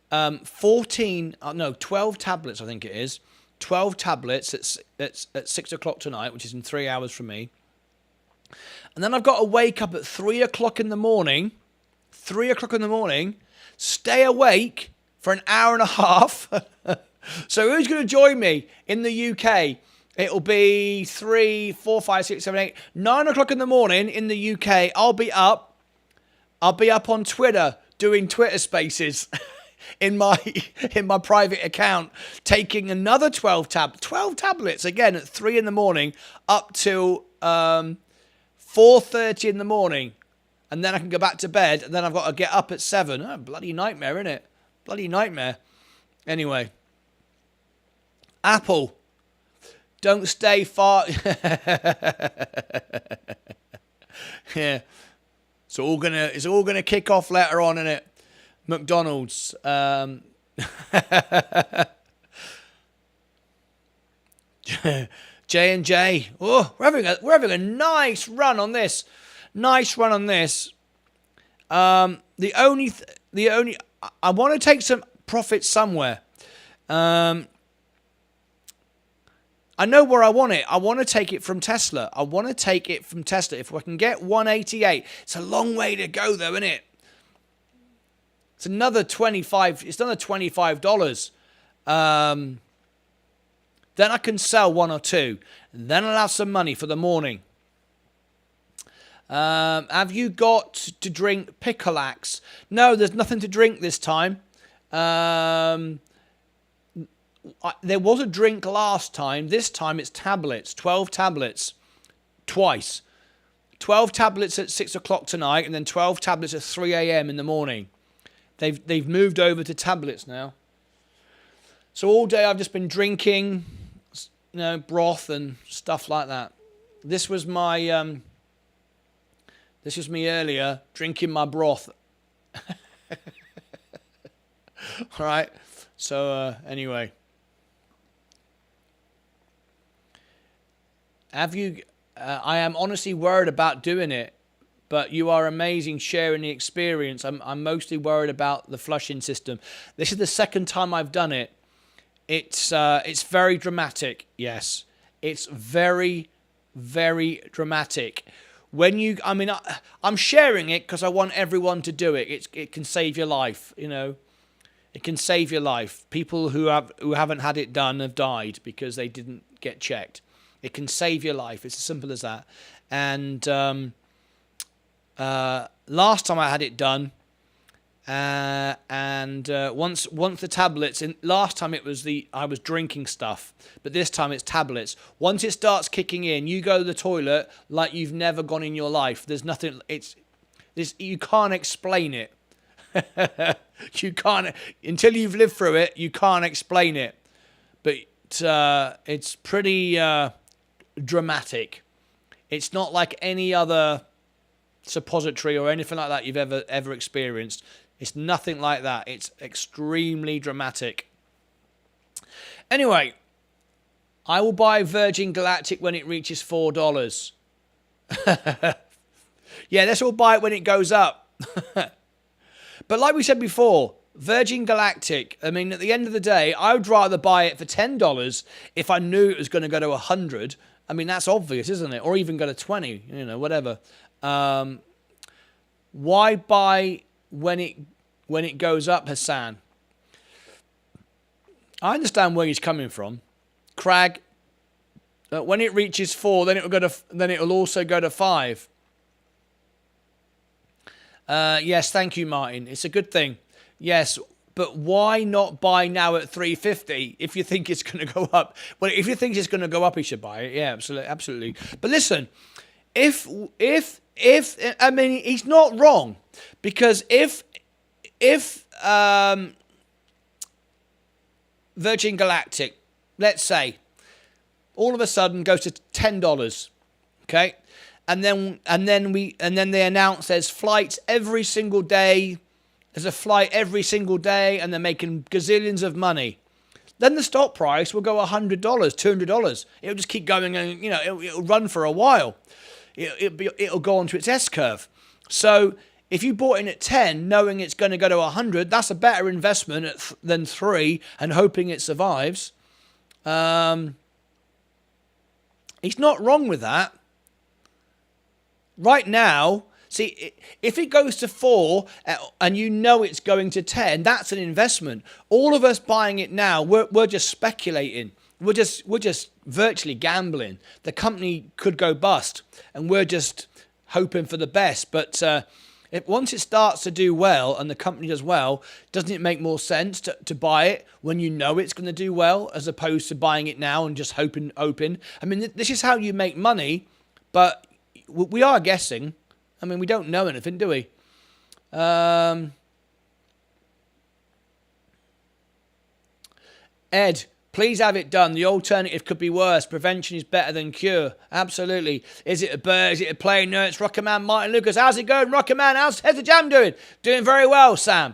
12 tablets, I think it is. 12 tablets at 6 o'clock tonight, which is in 3 hours from me. And then I've got to wake up at 3 o'clock in the morning, stay awake for an hour and a half. So who's going to join me in the UK? It'll be 3, 4, 5, 6, 7, 8, 9 o'clock in the morning in the UK. I'll be up on Twitter doing Twitter spaces. In my private account, taking another 12 tablets again at 3 in the morning up till 4:30 in the morning, and then I can go back to bed, and then I've got to get up at 7. Oh, bloody nightmare, isn't it? Bloody nightmare. Anyway, Apple, don't stay far. Yeah, it's all gonna kick off later on, isn't it? McDonald's. J&J. Oh, we're having a nice run on this. The only I want to take some profit somewhere. I know where I want it. I want to take it from Tesla. If I can get 188. It's a long way to go though, isn't it? It's another $25. Then I can sell 1 or 2. And then I'll have some money for the morning. Have you got to drink Picolax? No, there's nothing to drink this time. There was a drink last time. This time it's tablets. 12 tablets. Twice. 12 tablets at 6 o'clock tonight and then 12 tablets at 3 a.m. in the morning. They've moved over to tablets now. So all day I've just been drinking, broth and stuff like that. This was me earlier, drinking my broth. All right. So anyway, I am honestly worried about doing it. But you are amazing sharing the experience. I'm mostly worried about the flushing system. This is the second time I've done it. It's very dramatic. Yes, it's very, very dramatic. I'm sharing it because I want everyone to do it. It can save your life. It can save your life. People who haven't had it done have died because they didn't get checked. It can save your life. It's as simple as that. And Last time I had it done, and once the tablets. Last time I was drinking stuff, but this time it's tablets. Once it starts kicking in, you go to the toilet like you've never gone in your life. There's nothing. You can't explain it. You can't until you've lived through it. You can't explain it, but it's pretty dramatic. It's not like any other suppository or anything like that you've ever experienced. It's nothing like that. It's extremely dramatic. Anyway, I will buy Virgin Galactic when it reaches $4. Yeah, let's all buy it when it goes up. But like we said before, Virgin Galactic, I mean, at the end of the day, I would rather buy it for $10 if I knew it was going to go to 100. I mean, that's obvious, isn't it? Or even go to 20, whatever. Why buy when it goes up, Hassan? I understand where he's coming from. Crag, when it reaches 4, then it'll also go to 5. Yes, thank you, Martin. It's a good thing. Yes, but why not buy now at 350 if you think it's going to go up? Well, if you think it's going to go up, you should buy it. Yeah, absolutely. But listen, if I mean, he's not wrong, because if Virgin Galactic, let's say, all of a sudden goes to $10, okay? And then they announce there's flights every single day. There's a flight every single day, and they're making gazillions of money. Then the stock price will go $100, $200. It'll just keep going, and it'll run for a while. It'll go onto its S curve. So if you bought in at 10, knowing it's going to go to 100, that's a better investment than 3 and hoping it survives. He's not wrong with that. Right now, see, if it goes to 4 and you know it's going to 10, that's an investment. All of us buying it now, we're just speculating. We're just virtually gambling. The company could go bust, and we're just hoping for the best. But once it starts to do well and the company does well, doesn't it make more sense to buy it when you know it's going to do well, as opposed to buying it now and just hoping? I mean, this is how you make money, but we are guessing. I mean, we don't know anything, do we? Ed, please have it done. The alternative could be worse. Prevention is better than cure. Absolutely. Is it a bird? Is it a plane? No, it's Rocket Man Martyn Lucas. How's it going, Rocket Man? How's the jam doing? Doing very well, Sam.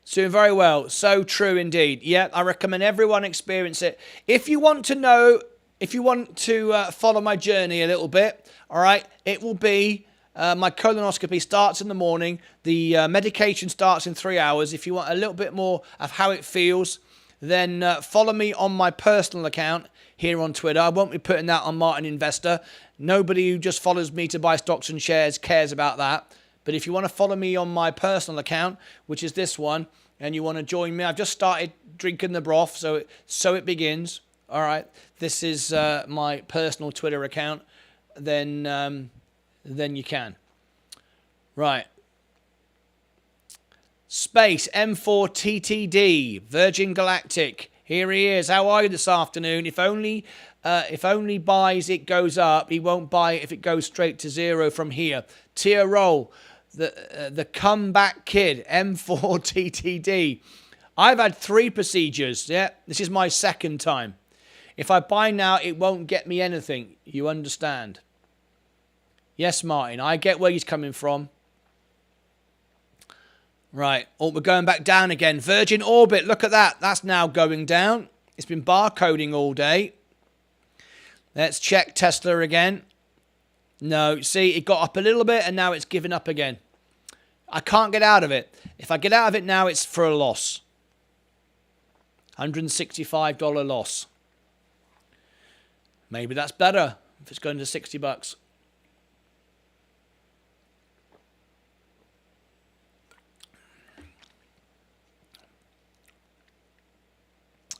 It's doing very well. So true indeed. Yeah, I recommend everyone experience it. If you want to know, if you want to follow my journey a little bit, all right, it will be my colonoscopy starts in the morning. The medication starts in 3 hours. If you want a little bit more of how it feels, then follow me on my personal account here on Twitter. I won't be putting that on Martyn Investor. Nobody who just follows me to buy stocks and shares cares about that. But if you want to follow me on my personal account, which is this one, and you want to join me, I've just started drinking the broth, so it begins. All right, this is my personal Twitter account. Then you can. Right. Space M4TTD, Virgin Galactic. Here he is. How are you this afternoon? If only buys it goes up. He won't buy it if it goes straight to 0 from here. Tizro, the comeback kid, M4TTD. I've had 3 procedures. Yeah, this is my second time. If I buy now, it won't get me anything. You understand? Yes, Martin, I get where he's coming from. Right. Oh, we're going back down again. Virgin Orbit, look at that. That's now going down. It's been barcoding all day. Let's check Tesla again. No, see, it got up a little bit and now it's given up again. I can't get out of it. If I get out of it now, it's for a loss. $165 loss. Maybe that's better if it's going to $60.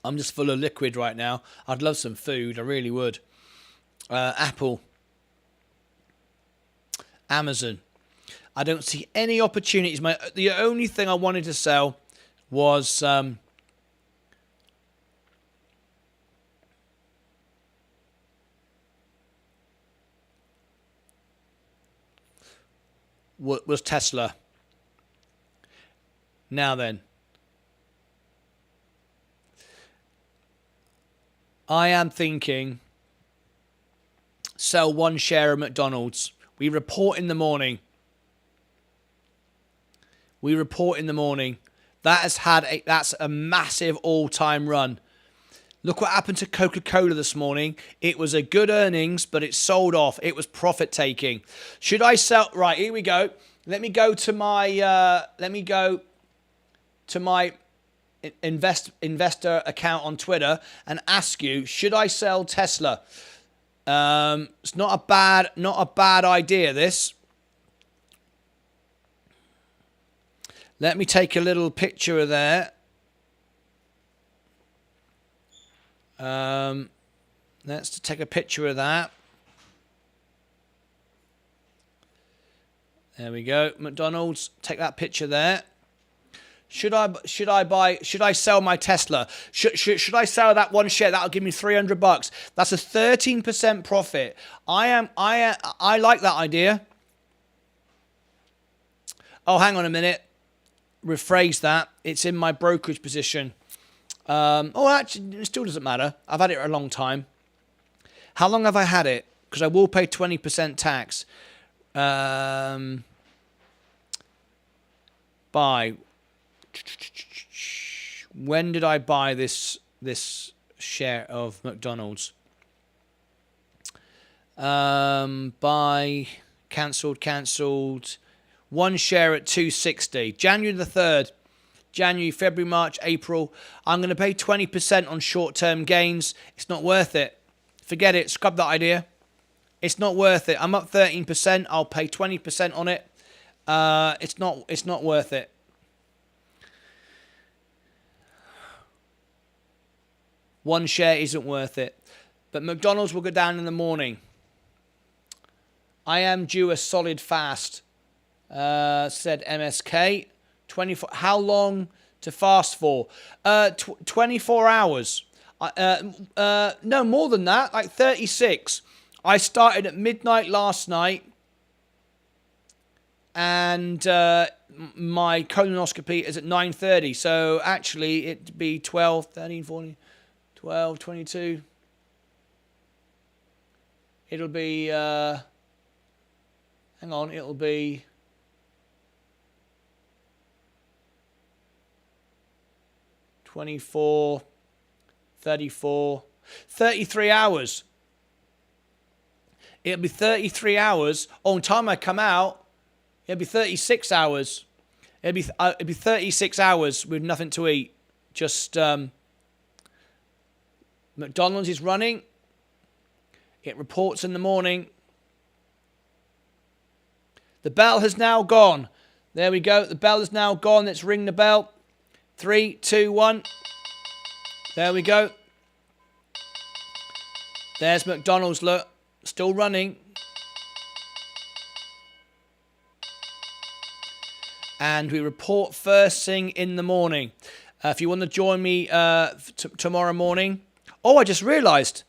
I'm just full of liquid right now. I'd love some food. I really would. Apple. Amazon. I don't see any opportunities. The only thing I wanted to sell was Tesla. Now then, I am thinking sell one share of McDonald's. We report in the morning. That's a massive all-time run. Look what happened to Coca-Cola this morning. It was a good earnings, but it sold off. It was profit taking. Should I sell? Right, here we go. Let me go to my investor account on Twitter and ask you, should I sell Tesla? It's not a bad idea, this. Let me take a little picture of there. Let's take a picture of that. There we go. McDonald's, take that picture there. Should I sell my Tesla? Should I sell that one share? That'll give me $300. That's a 13% profit. I like that idea. Oh, hang on a minute. Rephrase that. It's in my brokerage position. Actually, it still doesn't matter. I've had it for a long time. How long have I had it? Because I will pay 20% tax. Buy. When did I buy this share of McDonald's? Buy, cancelled. One share at 260. January the 3rd. January, February, March, April. I'm going to pay 20% on short-term gains. It's not worth it. Forget it. Scrub that idea. It's not worth it. I'm up 13%. I'll pay 20% on it. It's not worth it. One share isn't worth it. But McDonald's will go down in the morning. I am due a solid fast, said MSK. 24. How long to fast for? 24 hours. No, more than that, like 36. I started at midnight last night, and my colonoscopy is at 9:30. So actually, it'd be 12, 13, 14, 12, 22. It'll be, hang on, it'll be 24, 34, 33 hours. It'll be 33 hours. On time I come out, it'll be 36 hours. It'll be 36 hours with nothing to eat. Just McDonald's is running. It reports in the morning. The bell has now gone. There we go. The bell is now gone. Let's ring the bell. 3, 2, 1. There we go. There's McDonald's, look. Still running. And we report first thing in the morning. If you want to join me tomorrow morning. Oh, I just realised.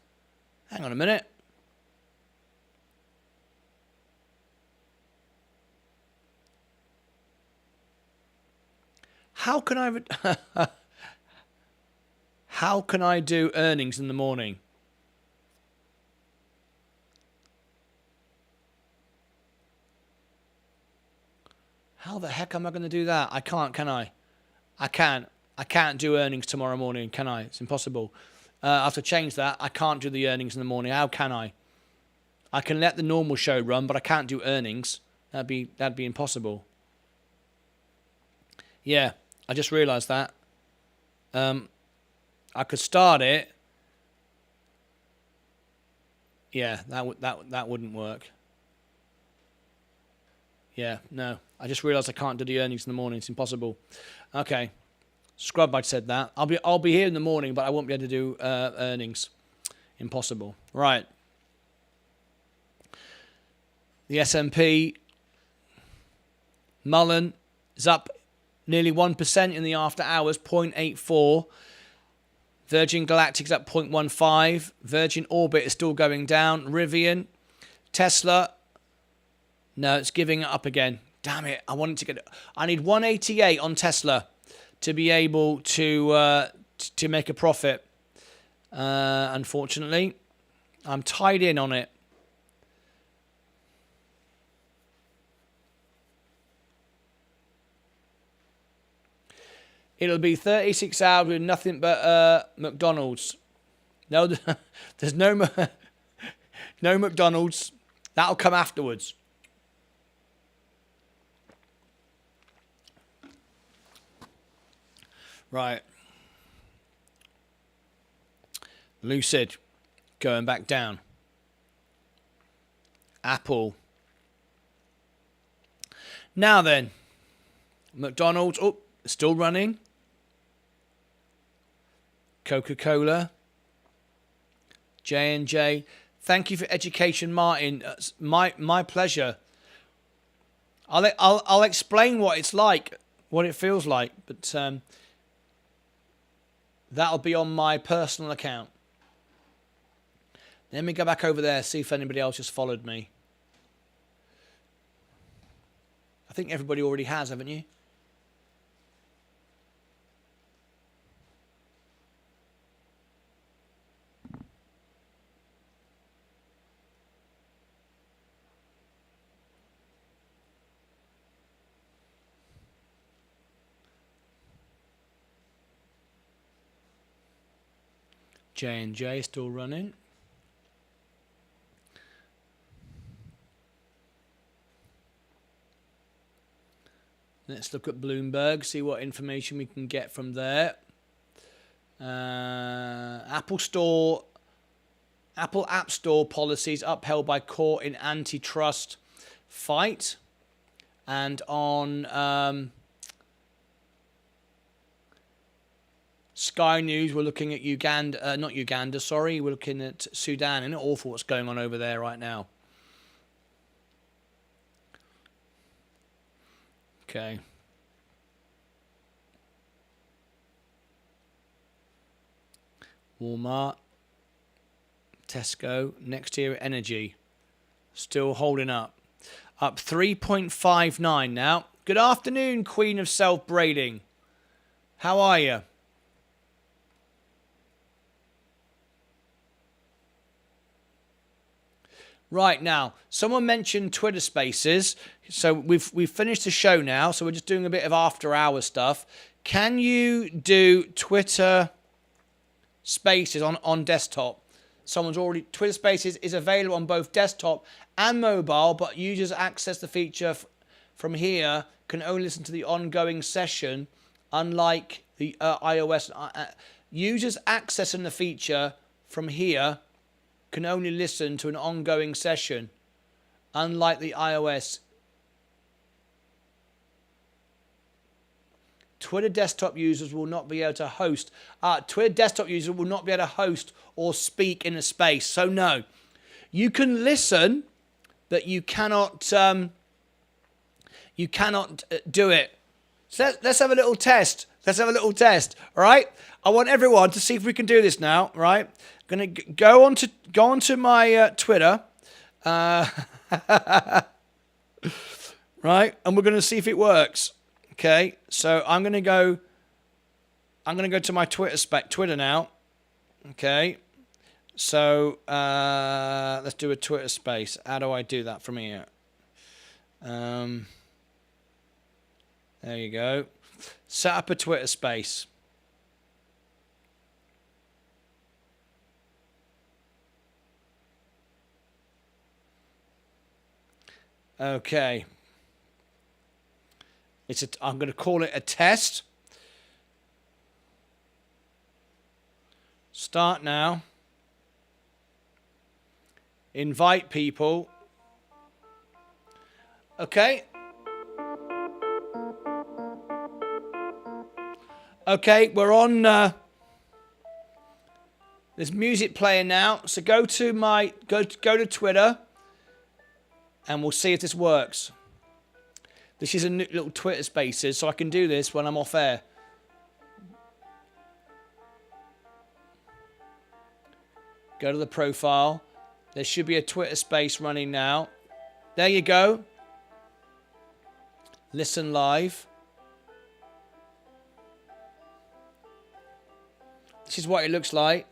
Hang on a minute. How can I do earnings in the morning? How the heck am I going to do that? I can't, can I? I can't do earnings tomorrow morning, can I? It's impossible. I have to change that. I can't do the earnings in the morning. How can I? I can let the normal show run, but I can't do earnings. That'd be impossible. Yeah, I just realised that. I could start it. Yeah, that wouldn't work. Yeah, no. I just realised I can't do the earnings in the morning. It's impossible. Okay. Scrub, I said that. I'll be here in the morning, but I won't be able to do earnings. Impossible. Right. The S&P Mullen is up nearly 1% in the after hours, 0.84. Virgin Galactic's up 0.15. Virgin Orbit is still going down. Rivian, Tesla, no, it's giving it up again. Damn it! I wanted to get. I need 188 on Tesla to be able to make a profit. Unfortunately, I'm tied in on it. It'll be 36 hours with nothing but McDonald's. No, there's no McDonald's. That'll come afterwards. Right. Lucid going back down. Apple. Now then, McDonald's, still running. Coca-Cola, J&J. Thank you for education, Martin. My pleasure. I'll explain what it's like, what it feels like, but that'll be on my personal account. Let me go back over there, see if anybody else has followed me. I think everybody already has, haven't you? J&J still running. Let's look at Bloomberg, see what information we can get from there. Apple App Store policies upheld by court in antitrust fight. And on Sky News, we're looking at Uganda, not Uganda, sorry, we're looking at Sudan. Isn't it awful what's going on over there right now? Okay. Walmart, Tesco, Nexteer Energy, still holding up. Up 3.59 now. Good afternoon, Queen of Self-Braiding. How are you? Right, now, someone mentioned Twitter Spaces. So we've finished the show now, so we're just doing a bit of after-hour stuff. Can you do Twitter Spaces on desktop? Twitter Spaces is available on both desktop and mobile, but users access the feature from here can only listen to the ongoing session, unlike the iOS. Users accessing the feature from here can only listen to an ongoing session, unlike the iOS. Twitter desktop users will not be able to host. Twitter desktop users will not be able to host or speak in a space. So no, you can listen, but you cannot do it. So let's have a little test. All right. I want everyone to see if we can do this now. Right. I'm gonna go onto my Twitter. Right, and we're gonna see if it works. Okay, so I'm gonna go to my Twitter now. Okay, so let's do a Twitter space. How do I do that from here? There you go. Set up a Twitter space. Okay. I'm going to call it a test. Start now. Invite people. Okay. Okay, we're on. There's music playing now. So go to Twitter, and we'll see if this works. This is a new little Twitter Spaces, so I can do this when I'm off air. Go to the profile. There should be a Twitter Space running now. There you go. Listen live. This is what it looks like.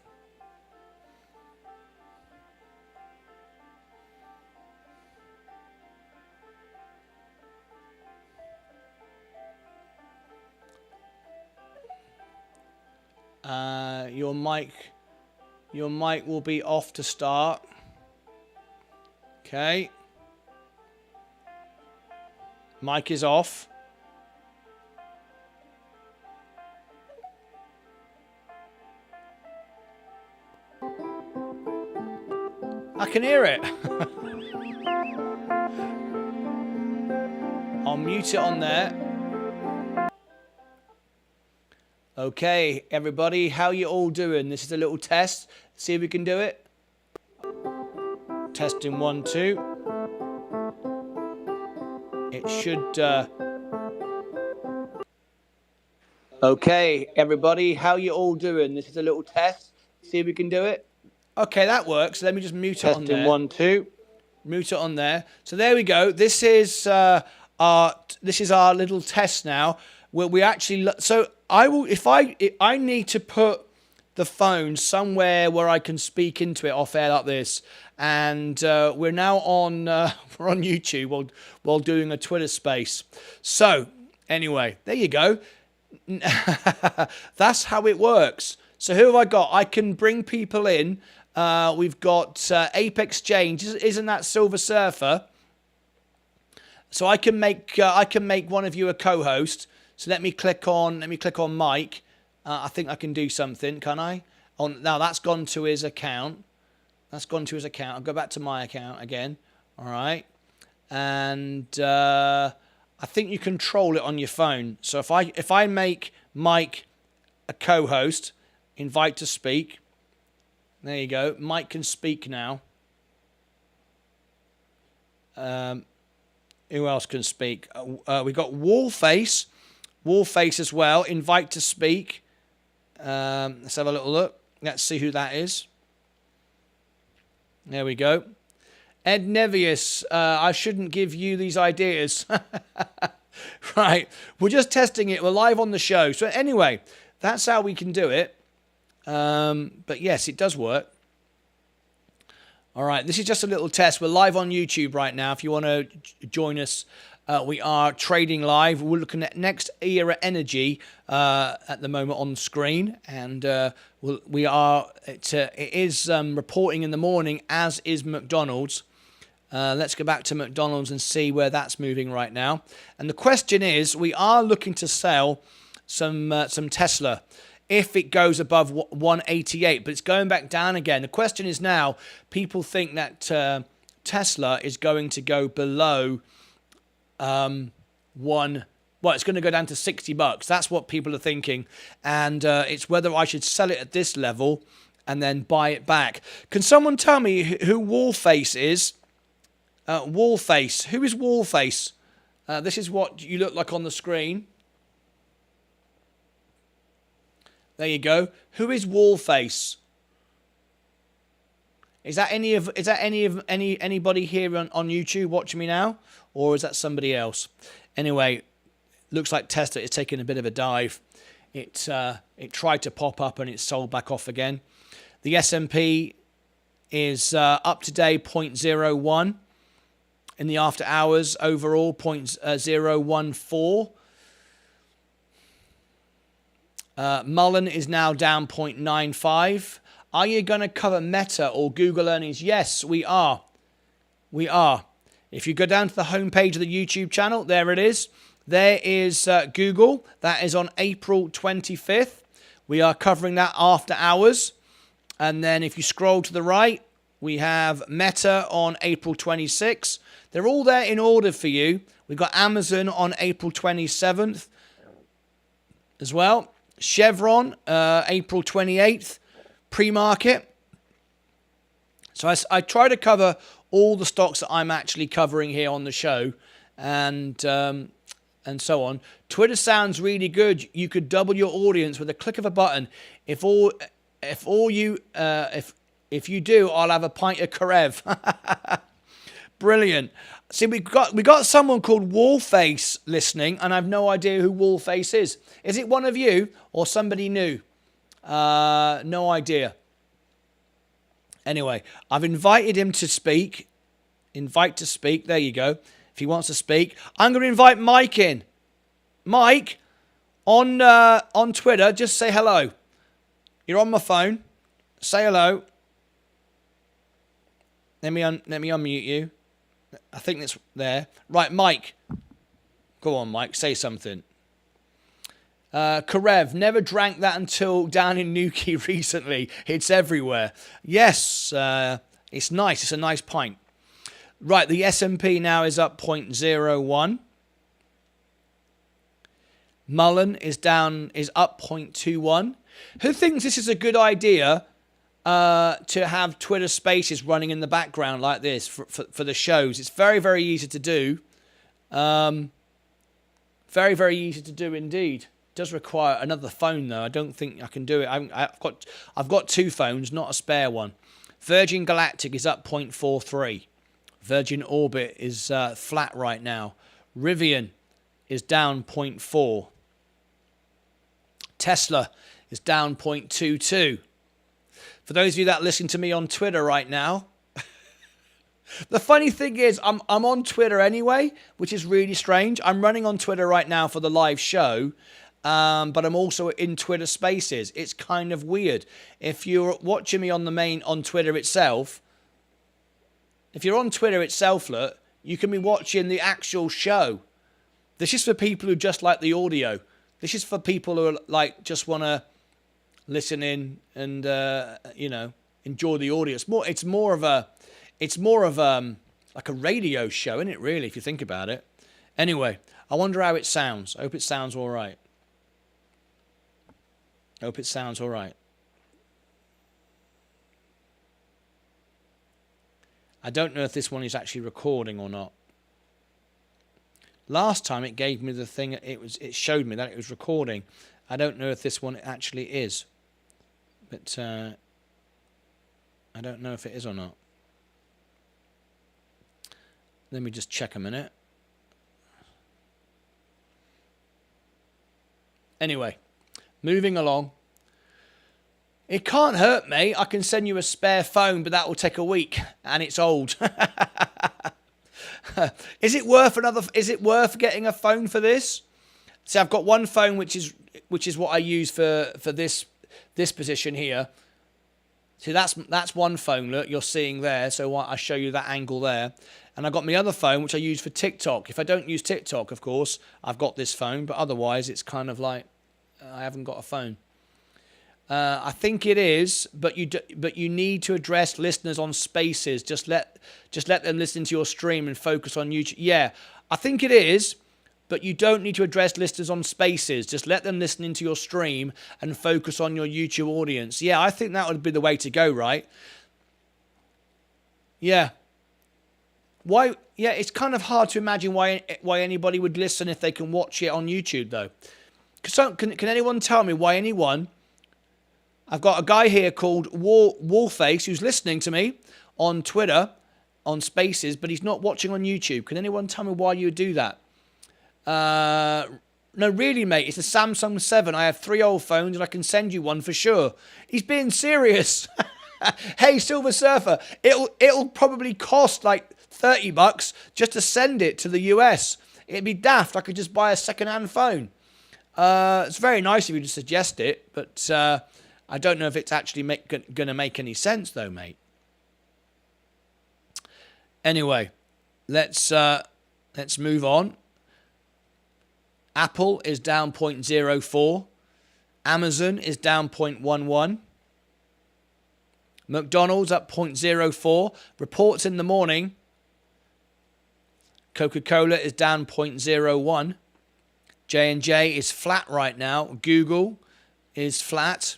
Your mic will be off to start. Okay. Mic is off. I can hear it. I'll mute it on there. Okay, everybody, how you all doing? This is a little test. See if we can do it. Testing 1, 2. It should... Okay, everybody, how you all doing? This is a little test. See if we can do it. Okay, that works. Let me just mute it on there. Testing 1, 2. Mute it on there. So there we go. This is our little test now. Where we actually... So I will... If I need to put the phone somewhere where I can speak into it off air like this. And we're now on... we're on YouTube while doing a Twitter Space. So, anyway, there you go. That's how it works. So who have I got? I can bring people in. We've got Ape Exchange. Isn't that Silver Surfer? So I can make one of you a co-host. So let me click on Mike. I think I can do something, can I? Now that's gone to his account. That's gone to his account. I'll go back to my account again. All right. And I think you control it on your phone. So if I make Mike a co-host, invite to speak. There you go. Mike can speak now. Who else can speak? We've got Wallface. Wallface as well. Invite to speak. Let's have a little look. Let's see who that is. There we go. Ed Nevius. I shouldn't give you these ideas. Right. We're just testing it. We're live on the show. So anyway, that's how we can do it. But yes, it does work. All right, this is just a little test. We're live on YouTube right now. If you want to join us, we are trading live. We're looking at Next Era Energy at the moment on the screen, and it is reporting in the morning, as is McDonald's. Let's go back to McDonald's and see where that's moving right now. And the question is, we are looking to sell some Tesla if it goes above 188, but it's going back down again. The question is now, people think that Tesla is going to go below it's going to go down to $60. That's what people are thinking. And it's whether I should sell it at this level and then buy it back. Can someone tell me who Wallface is? Wallface. Who is Wallface? This is what you look like on the screen. There you go. Who is Wallface? Is that anybody here on YouTube watching me now, or is that somebody else? Anyway, looks like Tesla is taking a bit of a dive. It tried to pop up and it sold back off again. The S&P is up today 0.01 in the after hours. Overall 0.014. Mullen is now down 0.95. Are you going to cover Meta or Google earnings? Yes, we are. We are. If you go down to the homepage of the YouTube channel, there it is. There is Google. That is on April 25th. We are covering that after hours. And then if you scroll to the right, we have Meta on April 26th. They're all there in order for you. We've got Amazon on April 27th as well. Chevron, April 28th, pre-market. So I try to cover all the stocks that I'm actually covering here on the show. and so on. Twitter sounds really good. You could double your audience with a click of a button. If you do, I'll have a pint of Karev. Brilliant. See, we got someone called Wallface listening, and I've no idea who Wallface is. Is it one of you or somebody new? No idea. Anyway, I've invited him to speak. Invite to speak. There you go. If he wants to speak, I'm going to invite Mike in. Mike, on Twitter, just say hello. You're on my phone. Say hello. Let me unmute you. I think that's there. Right, Mike. Go on, Mike. Say something. Karev, never drank that until down in Newquay recently. It's everywhere. Yes, it's nice. It's a nice pint. Right, the S&P now is up 0.01. Mullen is up 0.21. Who thinks this is a good idea to have Twitter Spaces running in the background like this for the shows? It's very, very easy to do. Very, very easy to do indeed. It does require another phone though. I don't think I can do it. I've got two phones, not a spare one. Virgin Galactic is up 0.43. Virgin Orbit is flat right now. Rivian is down 0.4. Tesla is down 0.22. For those of you that listen to me on Twitter right now, the funny thing is I'm on Twitter anyway, which is really strange. I'm running on Twitter right now for the live show, but I'm also in Twitter Spaces. It's kind of weird. If you're watching me on Twitter itself, if you're on Twitter itself, look, you can be watching the actual show. This is for people who just like the audio. This is for people who are like just want to listen in and enjoy the audio. It's more of like a radio show, isn't it? Really, if you think about it. Anyway, I wonder how it sounds. I hope it sounds all right. I don't know if this one is actually recording or not. Last time it gave me the thing, it showed me that it was recording. I don't know if this one actually is. But I don't know if it is or not. Let me just check a minute. Anyway, moving along. It can't hurt, mate. I can send you a spare phone, but that will take a week, and it's old. Is it worth getting a phone for this? So I've got one phone which is what I use for this position here. See, that's one phone. Look, you're seeing there. So I show you that angle there, and I've got my other phone which I use for TikTok. If I don't use TikTok, of course, I've got this phone, but otherwise it's kind of like I haven't got a phone. I think it is, but you need to address listeners on Spaces. Just let them listen to your stream and focus on YouTube. Yeah, I think it is, but you don't need to address listeners on Spaces. Just let them listen into your stream and focus on your YouTube audience. Yeah, I think that would be the way to go, right? Yeah. Why? Yeah, it's kind of hard to imagine why anybody would listen if they can watch it on YouTube, though. Can anyone tell me why anyone? I've got a guy here called Wallface who's listening to me on Twitter, on Spaces, but he's not watching on YouTube. Can anyone tell me why you would do that? No, really, mate. It's a Samsung 7. I have 3 old phones and I can send you one for sure. He's being serious. Hey, Silver Surfer, it'll probably cost like $30 just to send it to the US. It'd be daft. I could just buy a second-hand phone. It's very nice of you to suggest it, but I don't know if it's actually going to make any sense, though, mate. Anyway, let's move on. Apple is down 0.04. Amazon is down 0.11. McDonald's up 0.04. Reports in the morning. Coca-Cola is down 0.01. J&J is flat right now. Google is flat.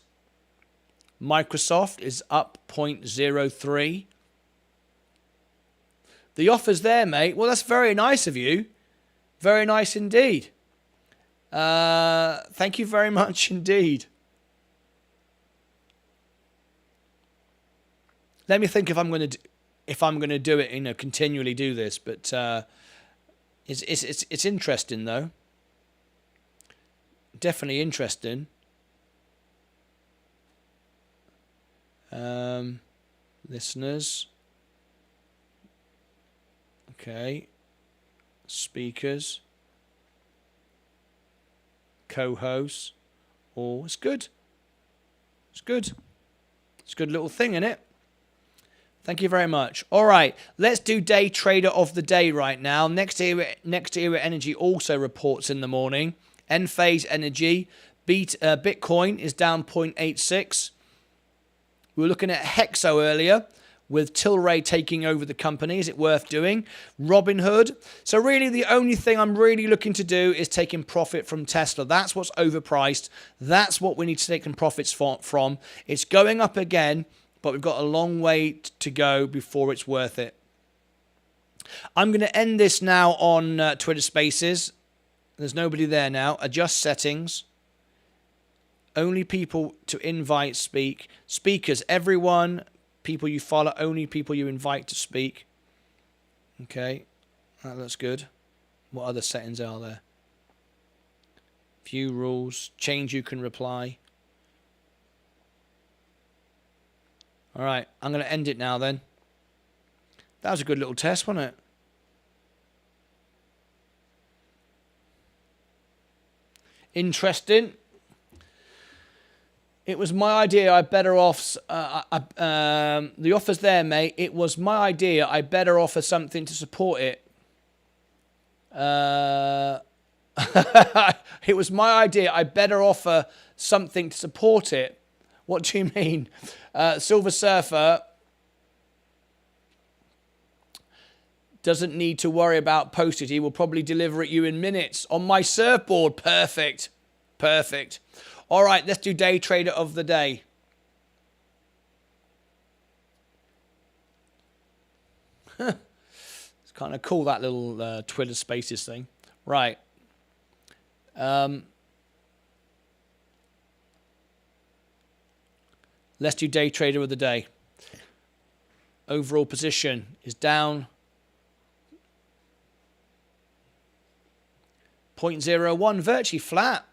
Microsoft is up 0.03. The offer's there, mate. Well, that's very nice of you. Very nice indeed. Thank you very much indeed. Let me think if I'm going to do it, continually do this, but it's interesting though. Definitely interesting. Listeners. Okay. Speakers. Co-hosts. Oh, it's good. It's good. It's a good little thing, isn't it? Thank you very much. All right, let's do day trader of the day right now. Next Era Energy also reports in the morning. Enphase Energy, Bitcoin is down 0.86. We were looking at Hexo earlier with Tilray taking over the company. Is it worth doing? Robinhood. So really the only thing I'm really looking to do is taking profit from Tesla. That's what's overpriced. That's what we need to take some profits from. It's going up again, but we've got a long way to go before it's worth it. I'm going to end this now on Twitter Spaces. There's nobody there now. Adjust settings. Only people to invite speak. Speakers, everyone. People you follow, only people you invite to speak. Okay, that looks good. What other settings are there? View rules. Change you can reply. All right, I'm going to end it now then. That was a good little test, wasn't it? Interesting. It was my idea. I better off. The offer's there, mate. It was my idea. I better offer something to support it. It was my idea. I better offer something to support it. What do you mean? Silver Surfer doesn't need to worry about postage. He will probably deliver it you in minutes on my surfboard. Perfect. Perfect. All right, let's do day trader of the day. It's kind of cool, that little Twitter Spaces thing. Right. Let's do day trader of the day. Overall position is down 0.01, virtually flat.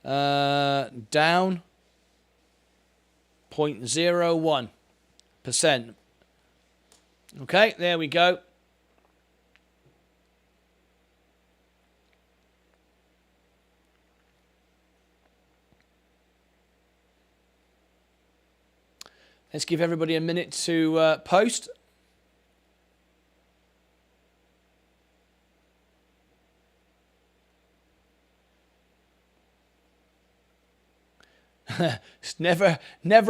Down 0.01%. Okay, there we go. Let's give everybody a minute to post. It's never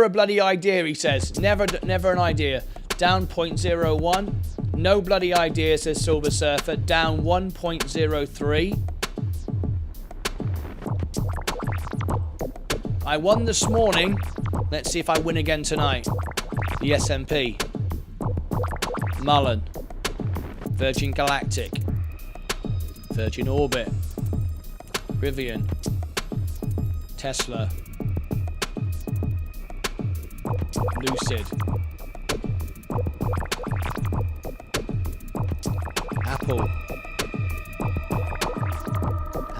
a bloody idea, he says. Never an idea. Down 0.01. No bloody idea, says Silver Surfer. Down 1.03. I won this morning. Let's see if I win again tonight. The S&P. Mullen. Virgin Galactic. Virgin Orbit. Rivian. Tesla. Lucid. Apple.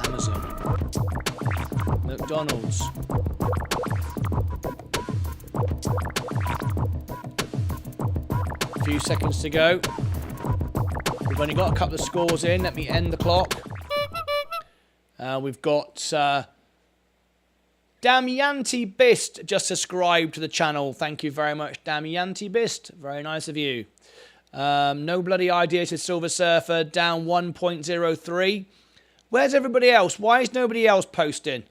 Amazon. McDonald's. A few seconds to go. We've only got a couple of scores in. Let me end the clock. We've got Damianti Bist just subscribed to the channel. Thank you very much, Damianti Bist. Very nice of you. No bloody idea, says Silver Surfer. Down 1.03. Where's everybody else? Why is nobody else posting?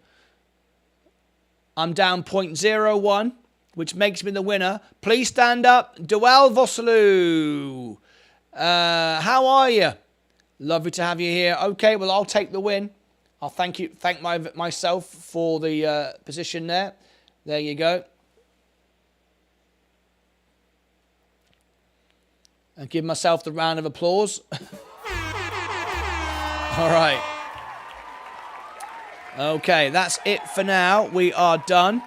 I'm down 0.01, which makes me the winner. Please stand up. Dwell Vosloo. How are you? Lovely to have you here. Okay, well, I'll take the win. I'll thank myself for the position there. There you go. And give myself the round of applause. All right. Okay, that's it for now. We are done.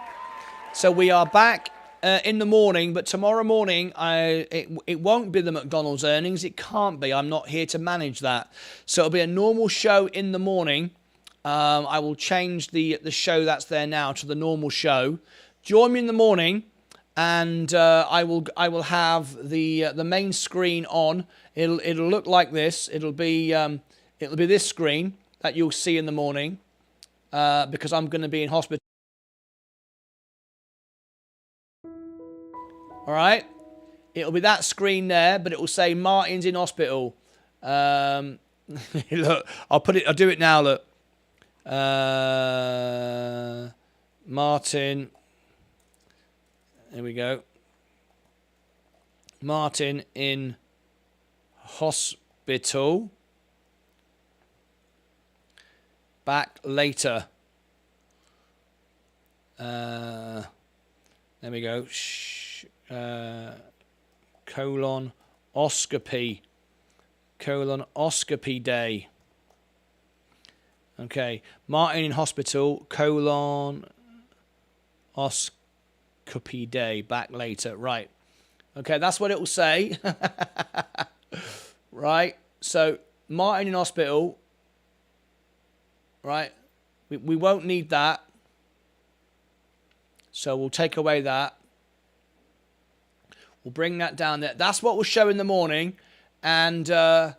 So we are back in the morning, but tomorrow morning it won't be the McDonald's earnings. It can't be. I'm not here to manage that. So it'll be a normal show in the morning. I will change the show that's there now to the normal show. Join me in the morning, and I will have the main screen on. It'll look like this. It'll be this screen that you'll see in the morning. Because I'm going to be in hospital. All right. It'll be that screen there, but it will say Martyn's in hospital. Look, I'll do it now. Look. Martyn. There we go. Martyn in hospital. Back later. There we go. Colonoscopy. Colonoscopy day. Okay. Martyn in hospital. Colonoscopy day. Back later. Right. Okay, that's what it will say. Right. So, Martyn in hospital. Right, we won't need that, so we'll take away that. We'll bring that down there. That's what we'll show in the morning, and yeah,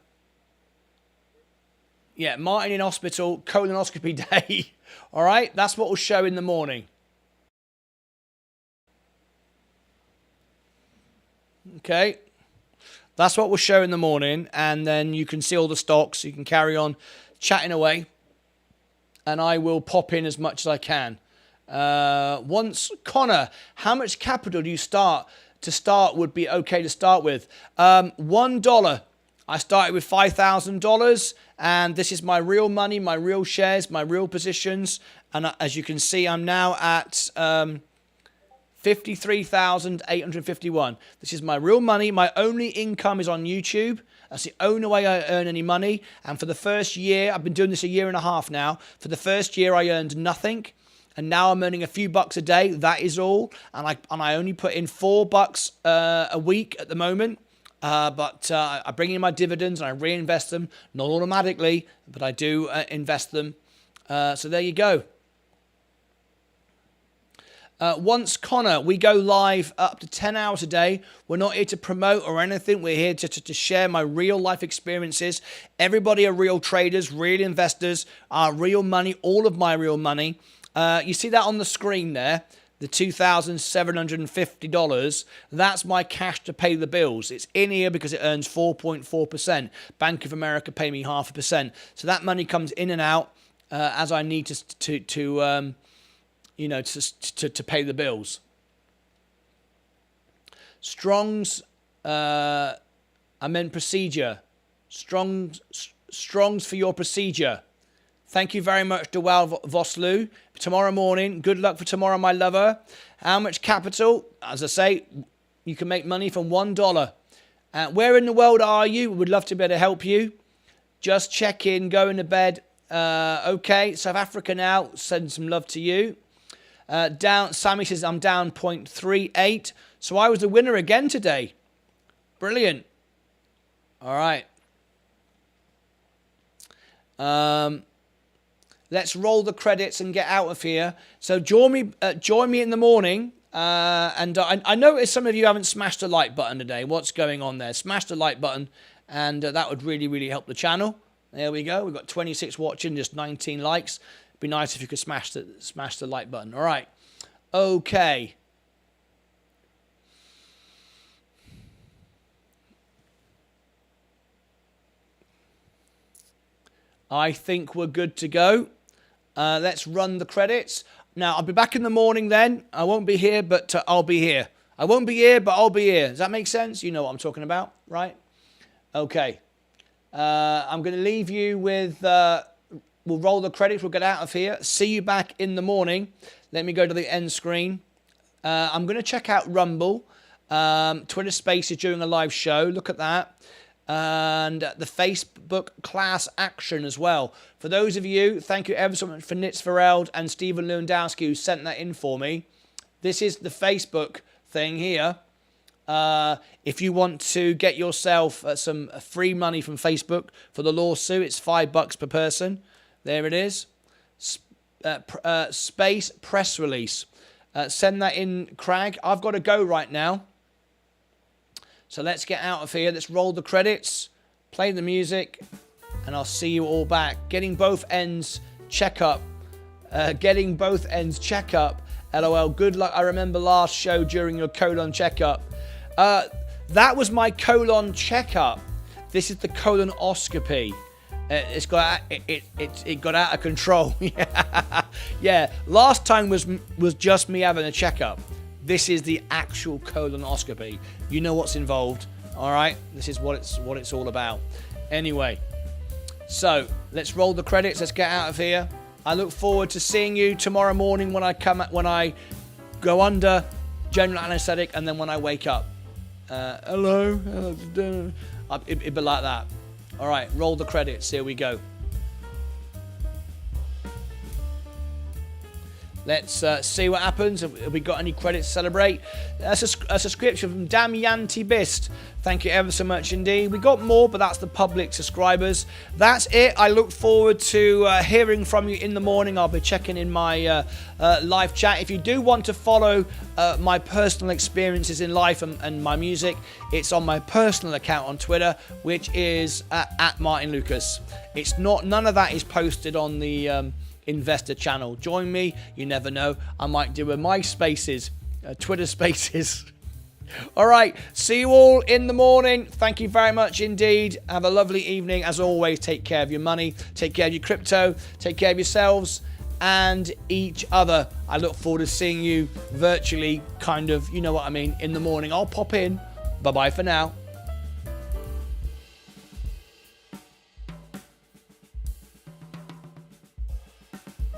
Martyn in hospital, colonoscopy day. All right, that's what we'll show in the morning. Okay, that's what we'll show in the morning, and then you can see all the stocks. You can carry on chatting away. And I will pop in as much as I can. Connor, how much capital do you would be okay to start with? $1. I started with $5,000, and this is my real money, my real shares, my real positions. And as you can see, I'm now at 53,851. This is my real money. My only income is on YouTube. That's the only way I earn any money. And for the first year, I've been doing this a year and a half now. For the first year, I earned nothing. And now I'm earning a few bucks a day. That is all. And I only put in $4 a week at the moment. But I bring in my dividends and I reinvest them. Not automatically, but I do invest them. So there you go. Connor, we go live up to 10 hours a day. We're not here to promote or anything. We're here to share my real life experiences. Everybody are real traders, real investors, real money, all of my real money. You see that on the screen there, the $2,750. That's my cash to pay the bills. It's in here because it earns 4.4%. Bank of America pay me 0.5%. So that money comes in and out as I need to pay the bills. Strong's, I meant procedure. Strong's for your procedure. Thank you very much, Dewal Voslu. Tomorrow morning, good luck for tomorrow, my lover. How much capital? As I say, you can make money from $1. Where in the world are you? We would love to be able to help you. Just check in, going to bed. Okay, South Africa now. Send some love to you. Sammy says, I'm down 0.38. So I was the winner again today. Brilliant. All right. Let's roll the credits and get out of here. So join me in the morning. And I noticed some of you haven't smashed the like button today. What's going on there? Smash the like button, and that would really, really help the channel. There we go. We've got 26 watching, just 19 likes. It'd be nice if you could smash the like button. All right. Okay. I think we're good to go. Let's run the credits. Now, I'll be back in the morning then. I won't be here, but I'll be here. I won't be here, but I'll be here. Does that make sense? You know what I'm talking about, right? Okay. I'm going to leave you with... we'll roll the credits. We'll get out of here. See you back in the morning. Let me go to the end screen. I'm going to check out Rumble. Twitter Spaces during a live show. Look at that. and the Facebook class action as well. For those of you, thank you ever so much for Nitz Farreld and Stephen Lewandowski who sent that in for me. This is the Facebook thing here. If you want to get yourself some free money from Facebook for the lawsuit, it's $5 per person. There it is. Space press release. Send that in, Craig. I've got to go right now. So let's get out of here. Let's roll the credits, play the music, and I'll see you all back. Getting both ends, check up. Getting both ends, check up. LOL, good luck. I remember last show during your colon checkup. That was my colon checkup. This is the colonoscopy. It got out of control. Yeah. Last time was just me having a checkup. This is the actual colonoscopy. You know what's involved. All right. This is what it's all about. Anyway, so let's roll the credits. Let's get out of here. I look forward to seeing you tomorrow morning when I go under general anesthetic and then when I wake up. Hello. It'd be like that. All right, roll the credits. Here we go. Let's see what happens. Have we got any credits to celebrate? That's a subscription from Damyanti Bist. Thank you ever so much indeed. We got more, but that's the public subscribers. That's it. I look forward to hearing from you in the morning. I'll be checking in my live chat. If you do want to follow my personal experiences in life and my music, it's on my personal account on Twitter, which is at Martyn Lucas. None of that is posted on the Investor Channel. Join me. You never know. I might do a MySpaces, Twitter Spaces. All right. See you all in the morning. Thank you very much indeed. Have a lovely evening. As always, take care of your money. Take care of your crypto. Take care of yourselves and each other. I look forward to seeing you virtually, kind of, you know what I mean, in the morning. I'll pop in. Bye-bye for now.